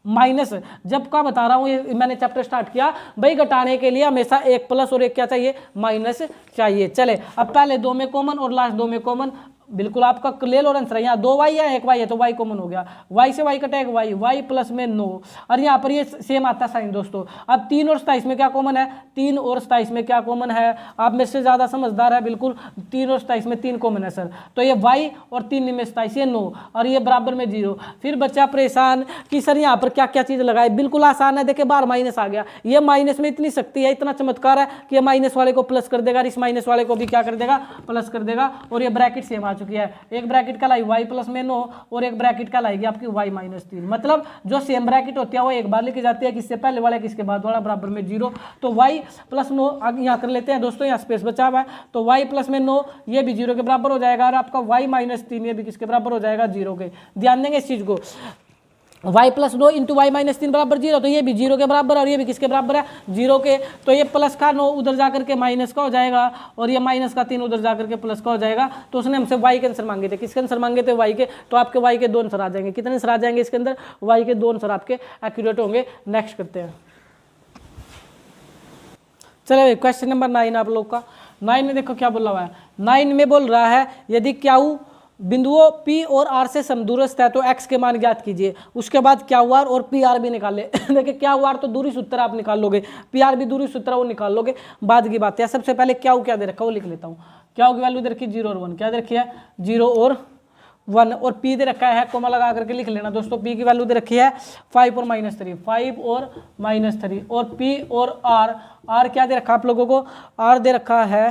माइनस। जब का बता रहा हूँ ये मैंने चैप्टर स्टार्ट किया, भाई घटाने के लिए हमेशा एक प्लस और एक क्या चाहिए माइनस चाहिए। चले अब पहले 2 में कॉमन और लास्ट 2 में कॉमन, बिल्कुल आपका ले लो आंसर। यहाँ 2y है 1y है तो y कॉमन हो गया, y से y कटेगा y प्लस में 9, और यहाँ पर ये सेम आता है साइन दोस्तों। अब 3 और 27 में क्या कॉमन है, 3 और 27 में क्या कॉमन है, आप मेरे से ज़्यादा समझदार है बिल्कुल। 3 और 27 में 3 कॉमन है सर, तो ये y और 3 में 27 ये 9 और ये बराबर में 0। फिर बच्चा परेशान कि सर यहाँ पर क्या क्या चीज़ लगाए, बिल्कुल आसान है। देखिए बाहर माइनस आ गया, ये माइनस में इतनी शक्ति है, इतना चमत्कार है कि ये माइनस वाले को प्लस कर देगा, इस माइनस वाले को भी क्या कर देगा प्लस कर देगा। और ये ब्रैकेट सेम चुकी है, एक ब्रैकेट का लाई y प्लस में 9 और एक ब्रैकेट का लाएगी आपकी y माइनस 3। मतलब जो सेम ब्रैकेट होती है वो एक बार लिखी जाती है, किससे पहले वाला किसके बाद वाला बराबर में 0। तो y प्लस 9 यहाँ कर लेते हैं दोस्तों, यहाँ स्पेस बचा हुआ है, तो y प्लस में 9 ये भी 0 के बराबर हो जाएगा, और आपका y माइनस 3 ये भी किसके बराबर हो जाएगा 0 के। ध्यान देंगे इस चीज़ को, y plus 9 into y minus 3 बराबर 0, तो ये भी 0 के बराबर और ये भी किसके बराबर है 0 के। तो ये प्लस का 9 उधर जाकर के माइनस का हो जाएगा और ये माइनस का 3 उधर जाकर के प्लस का हो जाएगा। तो उसने हमसे y के आंसर मांगे थे, किसके आंसर मांगे थे y के, तो आपके y के 2 आंसर आ जाएंगे। कितने आंसर आ जाएंगे इसके अंदर, y के 2 आंसर आपके एक्यूरेट होंगे। नेक्स्ट करते हैं, चलिए क्वेश्चन नंबर 9 आप लोग का। 9 में देखो क्या बोला हुआ है, 9 में बोल रहा है यदि क्यू बिंदुओं P और R से समदूरस्थ है तो X के मान ज्ञात कीजिए। उसके बाद QR और PR भी निकाल ले देखिए QR तो दूरी सूत्र आप निकाल लोगे, PR भी दूरी सूत्र वो निकाल लोगे, बाद की बात है। सबसे पहले Q क्या दे रखा है वो लिख लेता हूँ। Q की वैल्यू दे रखी है 0 और 1, क्या दे रखी है 0 और 1, और P दे रखा है, कोमा लगा करके लिख लेना दोस्तों। P की वैल्यू दे रखी है 5 और -3, 5 और -3, और P और R क्या दे रखा आप लोगों को, R दे रखा है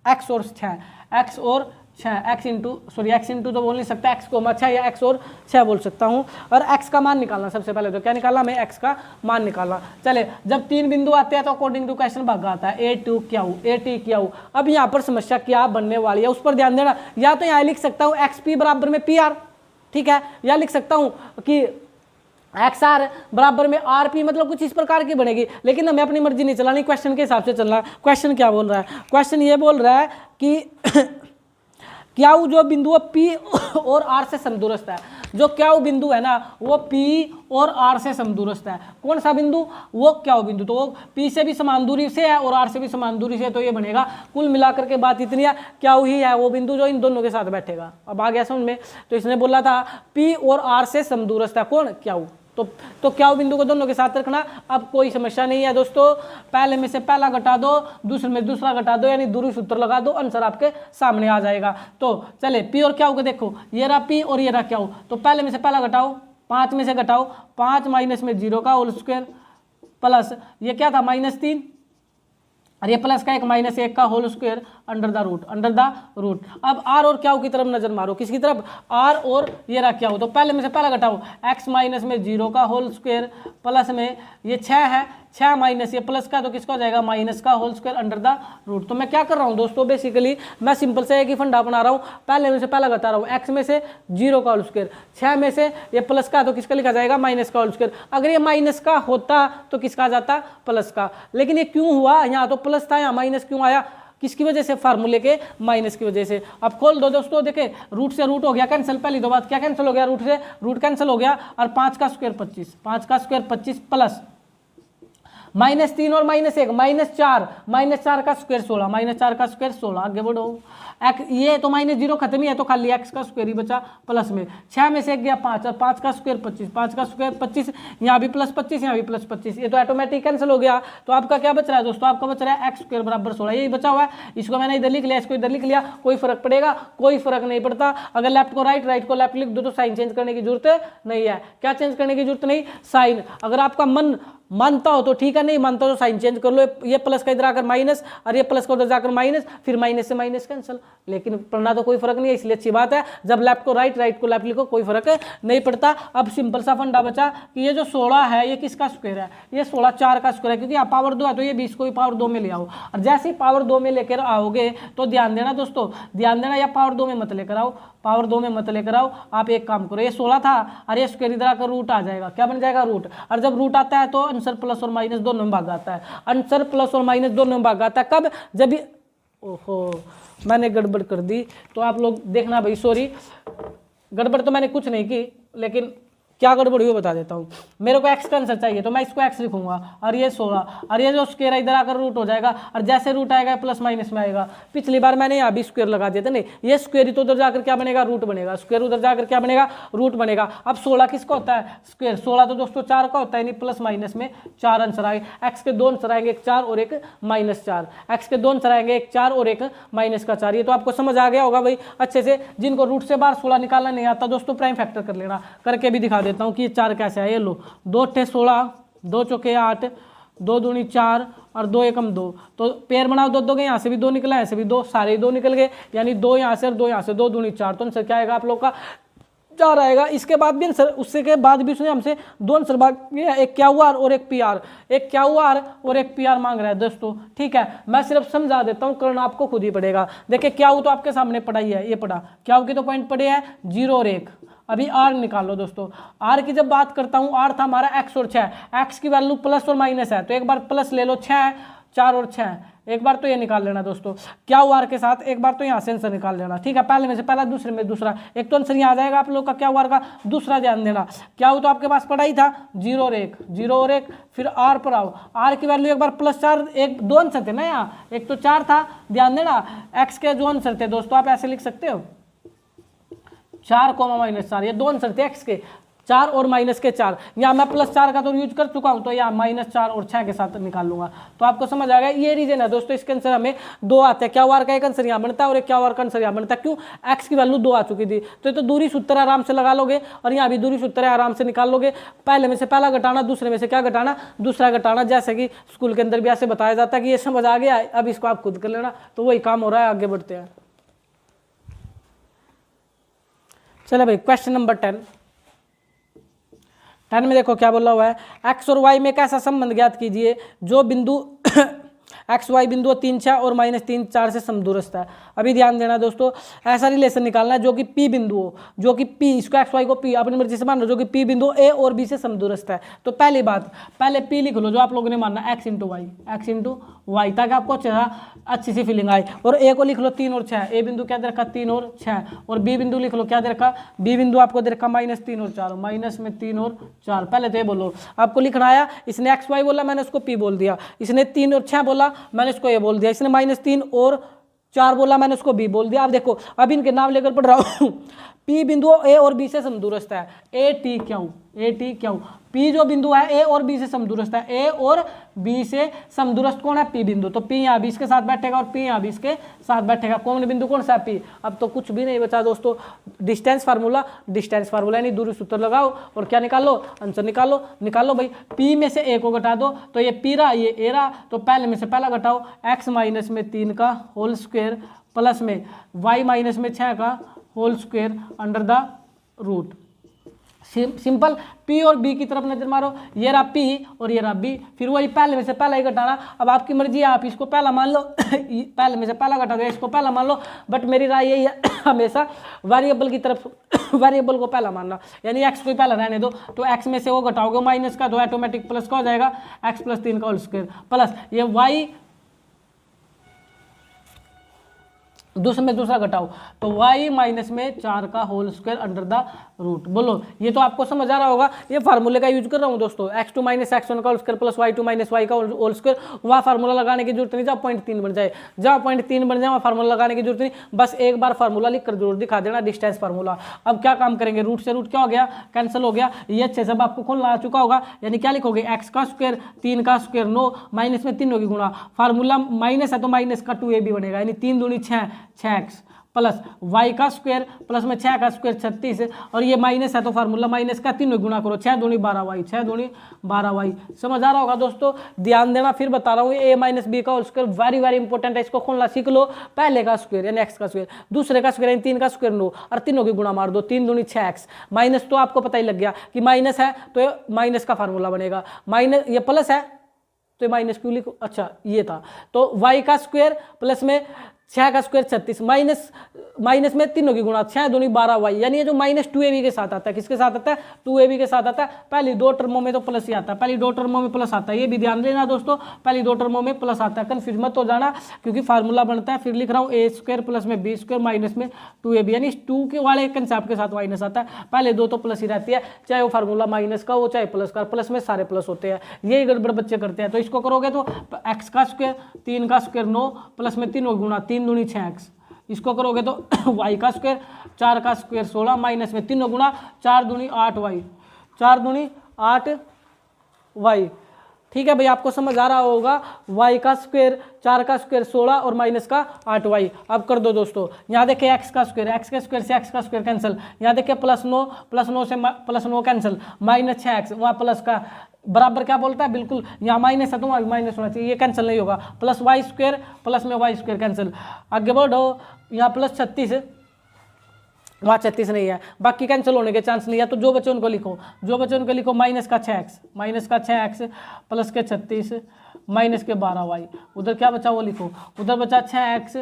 X और 6, X और 6, x इंटू तो बोल नहीं सकता, x को 6 या x और 6 बोल सकता हूँ। और x का मान निकालना, सबसे पहले तो क्या निकालना हमें x का मान निकालना। चले जब 3 बिंदु आते हैं तो अकॉर्डिंग टू क्वेश्चन भाग आता है a टू क्यू। अब यहाँ पर समस्या क्या बनने वाली है उस पर ध्यान देना। या तो यहाँ लिख सकता हूँ xp बराबर में pr, ठीक है, या लिख सकता हूँ कि एक्स आर बराबर में आर पी, मतलब कुछ इस प्रकार की बनेगी, लेकिन हमें अपनी मर्जी नहीं चलानी, क्वेश्चन के हिसाब से चलना। क्वेश्चन क्या बोल रहा है? क्वेश्चन ये बोल रहा है कि क्या वो जो बिंदु पी और आर से समदूरस्थ है, जो क्या वो बिंदु है ना वो पी और आर से समदूरस्थ है। कौन सा बिंदु? वो क्या वो बिंदु, तो वो पी से भी समान दूरी से है और आर से भी समान दूरी से है, तो ये बनेगा। कुल मिलाकर के बात इतनी है, क्या वही है वो बिंदु जो इन दोनों के साथ बैठेगा। अब आ गया समझ में? तो इसने बोला था पी और आर से समदूरस्थ है कौन? क्या वो। तो क्या वो बिंदु को दोनों के साथ रखना। अब कोई समस्या नहीं है दोस्तों, पहले में से पहला घटा दो, दूसरे में दूसरा घटा दो, यानी दूरी सूत्र लगा दो, आंसर आपके सामने आ जाएगा। तो चले पी और क्या हो देखो, ये रहा पी और ये रहा क्या हो। तो पहले में से पहला घटाओ, 5 में से घटाओ 5 माइनस में 0 का होल स्क्वायर प्लस ये क्या था -3 और ये प्लस का 1 माइनस 1 का whole square under the root. अब आर और क्या हो की तरफ नजर मारो, किसकी तरफ? आर और ये रहा क्या हो। तो पहले में से पहला घटाओ, x माइनस में 0 का होल स्क्वायर प्लस में ये 6 है, 6 माइनस ये प्लस का, तो किसका हो जाएगा? माइनस का whole square under the root. तो मैं क्या कर रहा हूँ दोस्तों, बेसिकली मैं सिंपल से एक ही फंडा बना रहा हूँ, पहले में से पहला घटा रहा हूँ, x में से 0 का होल स्क्वायर, 6 में से ये प्लस का, तो किसका लिखा जाएगा? माइनस का होल स्क्वायर। अगर ये माइनस का होता तो किसका आ जाता? प्लस का। लेकिन ये क्यों हुआ? यहाँ तो प्लस था, यहाँ माइनस क्यों आया? किसकी वजह से? फार्मूले के माइनस की वजह से। अब खोल दो दोस्तों, देखे रूट से रूट हो गया कैंसिल। पहली दो बात क्या कैंसिल हो गया? रूट से रूट कैंसिल हो गया, और 5 का स्क्वायर 25, 5 का स्क्वायर 25 प्लस -3 और -1 -4, -4 का स्क्वायर 16, -4 का स्क्वायर 16। आगे बढ़ो, ये तो -0 खत्म ही है, तो खाली x का स्क्वायर ही बचा प्लस में। 6 में से 1 गया 5 और 5 का स्क्वायर 25, 5 का स्क्वायर 25, यहाँ भी +25, यहाँ भी +25, ये तो ऑटोमेटिक कैंसिल हो गया। तो आपका क्या बच रहा है दोस्तों? आपका बच रहा है x स्क्वायर बराबर 16, यही बचा हुआ है। इसको मैंने इधर लिख लिया, इसको इधर लिख लिया, कोई फर्क पड़ेगा? कोई फर्क नहीं पड़ता। अगर लेफ्ट को राइट, राइट को लेफ्ट लिख दो तो साइन चेंज करने की जरूरत नहीं है। क्या चेंज करने की जरूरत नहीं? साइन। अगर आपका मन मानता हो तो ठीक है, नहीं मानता हो तो साइन चेंज कर लो। ये प्लस का इधर आकर माइनस और ये प्लस का उधर जाकर माइनस, फिर माइनस से माइनस कैंसिल। लेकिन पढ़ना तो कोई फर्क नहीं है, इसलिए अच्छी बात है। जब लेफ्ट को राइट, राइट को लेफ्ट लिखो कोई फर्क नहीं पड़ता। अब सिंपल सा फंडा बचा कि ये जो 16 है ये किसका स्क्वायर है? ये 16 4 का स्क्वायर है, क्योंकि यहाँ पावर 2 है तो ये 20 को भी पावर 2 में ले आओ। और जैसे ही पावर 2 में लेकर आओगे तो ध्यान देना दोस्तों, ध्यान देना, या पावर 2 में मत लेकर आओ, पावर 2 में मत लेकर आओ। आप एक काम करो, ये 16 था और ये स्क्वायर इधर आकर रूट आ जाएगा। क्या बन जाएगा? रूट। और जब रूट आता है तो आंसर प्लस और माइनस दोनों में भाग आता है। आंसर प्लस और माइनस दोनों में भाग आता है। कब? जब ये, ओहो मैंने गड़बड़ कर दी, तो आप लोग देखना भाई, सॉरी, गड़बड़ तो मैंने कुछ नहीं की, लेकिन क्या गड़बड़ हुई बता देता हूँ। मेरे को x का आंसर चाहिए तो मैं इसको x लिखूंगा, और ये 16 और ये जो स्क्वायर इधर आकर रूट हो जाएगा, और जैसे रूट आएगा प्लस माइनस में आएगा। पिछली बार मैंने यहाँ भी स्क्वायर लगा दिया था, नहीं ये स्क्वायर ही तो उधर जाकर क्या बनेगा? रूट बनेगा। स्क्वायर उधर जाकर क्या बनेगा? रूट बनेगा। अब 16 किसका होता है? स्क्वायर। 16 तो दोस्तों 4 का होता है, नहीं प्लस माइनस में 4 आंसर आए। एक्स के 2 आंसर आएंगे, एक 4 और एक -4। एक्स के 2 आंसर आएंगे, एक 4 और एक -4। ये तो आपको समझ आ गया होगा भाई अच्छे से। जिनको रूट से बाहर 16 निकालना नहीं आता दोस्तों, प्राइम फैक्टर कर लेना। करके भी दिखा देता हूँ कि 4 कैसे है। ये लो, 2 × 16, 2 चौके 8, 2 दूनी 4 और 2 एकम 2, तो पेयर बनाओ 2 2 के, यहाँ से भी 2 निकला, यहाँ से भी 2, सारे 2 निकल गए, यानी 2 यहाँ से और 2 यहाँ से, 2 दूनी 4। तो आंसर क्या आएगा आप लोग का? 4 आएगा। इसके बाद भी आंसर, उससे के बाद भी उसने हमसे 2 आंसर मांगे, एक क्या हुआ और एक PR, एक क्या हुआ और एक PR मांग रहा है दोस्तों। ठीक है, मैं सिर्फ समझा देता हूँ, करना आपको खुद ही पड़ेगा। देखिए क्या हुआ तो आपके सामने पढ़ा ही है, ये पढ़ा क्या हुआ के तो पॉइंट पड़े हैं 0 और 1। अभी R निकाल लो दोस्तों। R की जब बात करता हूँ, R था हमारा x और 6, x की वैल्यू प्लस और माइनस है, तो एक बार प्लस ले लो, 6 4 और 6, एक बार तो ये निकाल लेना दोस्तों। क्या हुआ R के साथ? एक बार तो यहाँ से आंसर निकाल लेना। ठीक है, पहले में से पहला, दूसरे में दूसरा, एक तो आंसर यहाँ आ जाएगा आप लोग का क्या हुआ का। दूसरा ध्यान देना, क्या हुआ तो आपके पास पड़ा ही था 0 और 1, 0 और 1। फिर R पर आओ, R की वैल्यू एक बार +4, एक 2 आंसर थे ना यहाँ, एक तो 4 था, ध्यान देना। x के 2 आंसर थे दोस्तों, आप ऐसे लिख सकते हो 4, -4, ये 2 आंसर थे x के, 4 और माइनस के 4। यहाँ मैं +4 का तो यूज कर चुका हूँ, तो यहाँ -4 और 6 के साथ निकाल लूंगा। तो आपको समझ आ गया, ये रीजन है दोस्तों। इसके आंसर हमें 2 आते हैं। क्या वार का एक आंसर यहाँ बनता है और एक क्या वार का आंसर यहाँ बनता है। क्यों? x की वैल्यू 2 आ चुकी थी, तो ये तो दूरी सूत्र आराम से लगा लोगे, और यहाँ भी दूरी सूत्र आराम से निकाल लोगे। पहले में से पहला घटाना, दूसरे में से क्या घटाना? दूसरा घटाना। जैसे कि स्कूल के अंदर भी ऐसे बताया जाता है कि ये समझ आ गया, अब इसको आप खुद कर लेना। तो वही काम हो रहा है, आगे बढ़ते हैं। चलो भाई, क्वेश्चन नंबर 10 में देखो क्या बोला हुआ है। x और y में एक ऐसा संबंध ज्ञात कीजिए जो बिंदु एक्स वाई बिंदु 3 6 और -3 4 से समदूरस्थ है। अभी ध्यान देना दोस्तों, ऐसा रिलेशन निकालना है जो कि पी बिंदु हो, जो कि पी, इसको एक्स वाई को पी अपनी मर्जी से मान लो, जो कि पी बिंदु ए और बी से समदूरस्थ है। तो पहली बात, पहले पी लिख लो जो आप लोगों ने मानना एक्स इंटू वाई, ताकि आपको अच्छी सी फीलिंग आए। और ए को लिख लो 3 और 6, ए बिंदु क्या दे रखा 3 और 6, और बी बिंदु लिख लो क्या दे रखा, बी बिंदु आपको दे रखा -3 और 4, -3 और 4। पहले तो ये बोलो आपको लिखना आया, इसने एक्स वाई बोला मैंने उसको पी बोल दिया, इसने 3 और 6 बोला मैंने उसको ए बोल दिया, इसने -3 और 4 बोला मैंने उसको बी बोल दिया। अब देखो अब इनके नाम लेकर पढ़ रहा हूँ। पी बिंदु ए और बी से समदूरस्थ है, ए टी क्यों, पी जो बिंदु है ए और बी से समदूरस्थ है, ए और बी से समदूरस्थ कौन है, पी बिंदु। तो पी यहाँ बी इसके साथ बैठेगा और पी यहाँ बी इसके साथ बैठेगा, कौन बिंदु कौन सा, पी। अब तो कुछ भी नहीं बचा दोस्तों, डिस्टेंस फार्मूला यानी दूरी सूत्र लगाओ और क्या निकालो, आंसर निकालो भाई। पी में से ए को घटा दो तो ये पी रहा, ये ए रहा, तो पहले में से पहला घटाओ, x -3 का होल स्क्वायर प्लस में y -6 का whole square under the root. Simple, P और B की तरफ नजर मारो, ये रहा P और ये रहा B, फिर वही पहले में से पहला ही घटाना। अब आपकी मर्जी है, आप इसको पहला मान लो पहले में से पहला घटा दो, इसको पहला मान लो, बट मेरी राय यही है हमेशा वेरिएबल की तरफ वेरिएबल को पहला मानना, यानी x को ही पहला रहने दो। तो x में से वो घटाओगे माइनस का, तो ऑटोमेटिक प्लस का हो जाएगा, x + 3 का होल स्क्वायर प्लस ये y दूसरा घटाओ, तो y -4 का whole square under the root. बोलो ये तो आपको समझ आ रहा होगा, ये फार्मूले का यूज कर रहा हूँ दोस्तों, x2 - x1 का whole square plus y2 - y का होल स्क्वायर। वहाँ फार्मूला लगाने की जरूरत नहीं, जहाँ 0.3 बन जाए, जहाँ 0.3 बन जाए वहाँ फार्मूला लगाने की जरूरत नहीं, बस एक बार फार्मूला लिख कर जरूर दिखा देना, डिस्टेंस फार्मूला। अब क्या काम करेंगे, रूट से रूट क्या हो गया, कैंसिल हो गया, ये अच्छे से आपको खोलना आ चुका होगा, यानी क्या लिखोगे, x का स्क्वायर 3 का स्क्वायर 9 माइनस में 3 होगी गुणा, फार्मूला माइनस है तो माइनस का 2ab बनेगा, यानी 3 दूनी 6x प्लस y का स्क्वायर प्लस में 6 का स्क्वायर 36, और ये माइनस है तो फार्मूला माइनस का 3 गुणा करो, 6 दूनी 12y, 6 दूनी 12y। समझ आ रहा होगा दोस्तों, ध्यान देना, फिर बता रहा हूँ, a - b का होल स्क्वायर वेरी इंपॉर्टेंट है, इसको खोलना सीख लो। पहले का स्क्वायर यानी x का स्क्वायर, दूसरे का स्क्वायर यानी 3 का स्क्वायर 9, और तीनों की गुणा मार दो, 3 दूनी 6x, माइनस तो आपको पता ही लग गया कि माइनस है तो माइनस का फार्मूला बनेगा, माइनस ये प्लस है तो माइनस क्यों लिखो, अच्छा ये था, तो y का स्क्वायर प्लस में 6 का स्क्वायर 36 माइनस में 3 की गुणा, 6 दूनी 12y, यानी ये जो -2ab के साथ आता है, किसके साथ आता है, 2ab के साथ आता है। पहली दो टर्मों में तो प्लस ही आता है, पहली दो टर्मों में प्लस आता है, ये भी ध्यान देना दोस्तों, पहली दो टर्मों में प्लस आता है, कंफ्यूज मत हो जाना, क्योंकि फार्मूला बनता है, फिर लिख रहा हूँ a² प्लस में b² माइनस में 2ab, यानी 2 के वाले कंसेप्ट के साथ माइनस आता है, पहले दो तो प्लस ही रहती है, चाहे वो फार्मूला माइनस का हो चाहे प्लस का, प्लस में सारे प्लस होते हैं, यही गड़बड़ बच्चे करते हैं। तो इसको करोगे तो x का स्क्वायर 3 का स्क्वायर 9 प्लस में 3 गुणा 3 दूनी 6x, इसको करोगे तो y का स्क्वायर 4 का स्क्वायर 16 माइनस में 3 गुणा 4 दूनी 8y, 4 दूनी 8y। ठीक है भाई, आपको समझ आ रहा होगा, y का स्क्वायर 4 का स्क्वायर 16 और माइनस का 8y। अब कर दो दोस्तों, यहाँ देखिए x का स्क्वायर, x के स्क्वायर से x का स्क्वायर कैंसिल, यहाँ देखिए +9 से +9 कैंसिल, -6x, वहाँ प्लस का बराबर क्या बोलता है, बिल्कुल यहाँ माइनस है तो वहाँ माइनस होना चाहिए, ये कैंसिल नहीं होगा, प्लस y² प्लस में y² कैंसिल, आगे बढ़ो, यहाँ +36, वहाँ 36 नहीं है, बाकी कैंसिल होने के चांस नहीं है, तो जो बचे उनको लिखो, माइनस का 6x प्लस के 36 माइनस के 12y, उधर क्या बचा वो लिखो, उधर बचा 6x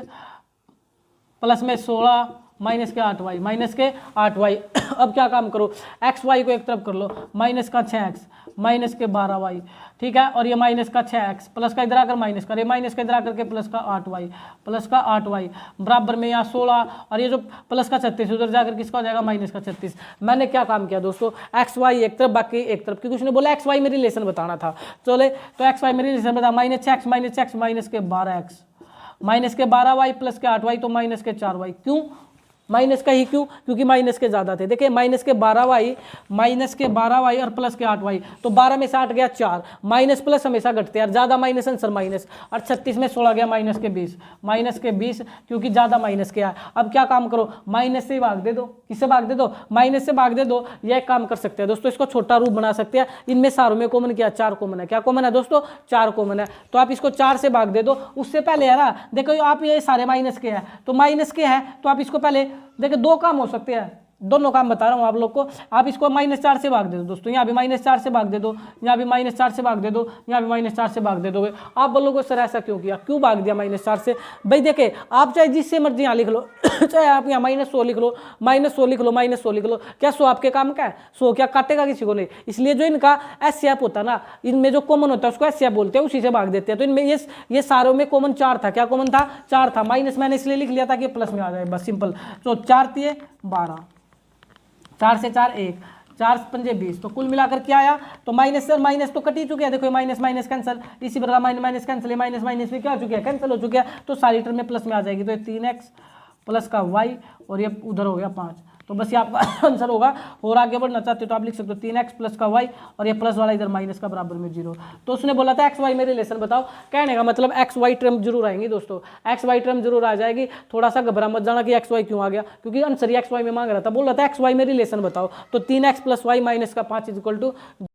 प्लस में 16 माइनस के 8y, अब क्या काम करो, एक्स वाई को एक तरफ कर लो, माइनस का 6x माइनस के 12y, ठीक है, और ये माइनस का 6x प्लस का इधर आकर माइनस का, ये माइनस का इधर आकर के प्लस का 8y बराबर में यहाँ 16, और ये जो प्लस का 36 उधर जाकर किसका हो जाएगा, माइनस का 36। मैंने क्या काम किया दोस्तों, एक्स वाई एक तरफ बाकी एक तरफ, क्योंकि उसने बोला एक्स वाई में रिलेशन बताना था, चले तो एक्स वाई में रिलेशन बता, -6x माइनस के 12x माइनस के 12y प्लस के 8y, तो माइनस के 4y, क्यों माइनस का ही, क्यों, क्योंकि माइनस के ज़्यादा थे। देखिए माइनस के 12y और प्लस के 8y, तो 12 में से 8 गया 4, माइनस प्लस हमेशा घटते हैं, ज़्यादा माइनस आंसर माइनस, और 36 में 16 गया माइनस के 20 क्योंकि ज़्यादा माइनस के है। अब क्या काम करो, माइनस से भाग दे दो, किससे भाग दे दो, माइनस से भाग दे दो। यह एक काम कर सकते हैं दोस्तों, इसको छोटा रूप बना सकते हैं, इनमें सारों में कॉमन क्या, 4 कॉमन है, क्या कॉमन है दोस्तों, 4 कॉमन है, तो आप इसको 4 से भाग दे दो। उससे पहले है ना, देखो आप ये सारे माइनस के हैं, तो माइनस के हैं तो आप इसको पहले देखो 2 काम हो सकते हैं, दोनों काम बता रहा हूँ आप लोग को। आप इसको -4 से भाग दे दो दोस्तों, यहाँ भी -4 से भाग दे दो, यहाँ भी -4 से भाग दे दो, यहाँ भी -4 से भाग दे दोगे। आप बोलोगे सर ऐसा क्यों किया, क्यों भाग दिया -4 से? भाई देखे, आप चाहे जिससे मर्जी यहाँ लिख लो चाहे आप यहाँ -100 लिख लो, -100 लिख लो, -100 लिख लो, क्या 100 आपके काम का है? 100 क्या काटेगा किसी को? नहीं। इसलिए जो इनका एससीएफ होता है ना, इनमें जो कॉमन होता है उसको एससीएफ बोलते हैं, उसी से भाग देते हैं। तो इनमें ये सारों में कॉमन 4 था। क्या कॉमन था? 4 था। माइनस मैंने इसलिए लिख लिया था कि प्लस में आ जाए, बस सिंपल। तो 4 दिए 12, 4 से 4 1, 4 पंजे 20, तो कुल मिलाकर क्या आया? तो माइनस से माइनस तो कट ही चुके हैं, देखो माइनस माइनस कैंसिल, इसी प्रकार माइनस कैंसिल, माइनस माइनस में क्या हो चुके हैं? कैंसिल हो चुके हैं। तो सारी टर्म में प्लस में आ जाएगी, तो 3x प्लस का y और ये उधर हो गया 5। तो बस ये आपका आंसर होगा। और आगे बढ़ना चाहते हो तो आप लिख सकते हो 3x प्लस का y और ये प्लस वाला इधर माइनस का बराबर में 0। तो उसने बोला था x y में रिलेशन बताओ, कहने का मतलब x y टर्म जरूर आएंगी दोस्तों, x y टर्म जरूर आ जाएगी। थोड़ा सा घबरा मत जाना कि x y क्यों आ गया, क्योंकि आंसर ही x y में मांग रहा था, बोल रहा था x y में रिलेशन बताओ। तो 3x प्लस y माइनस का 5 =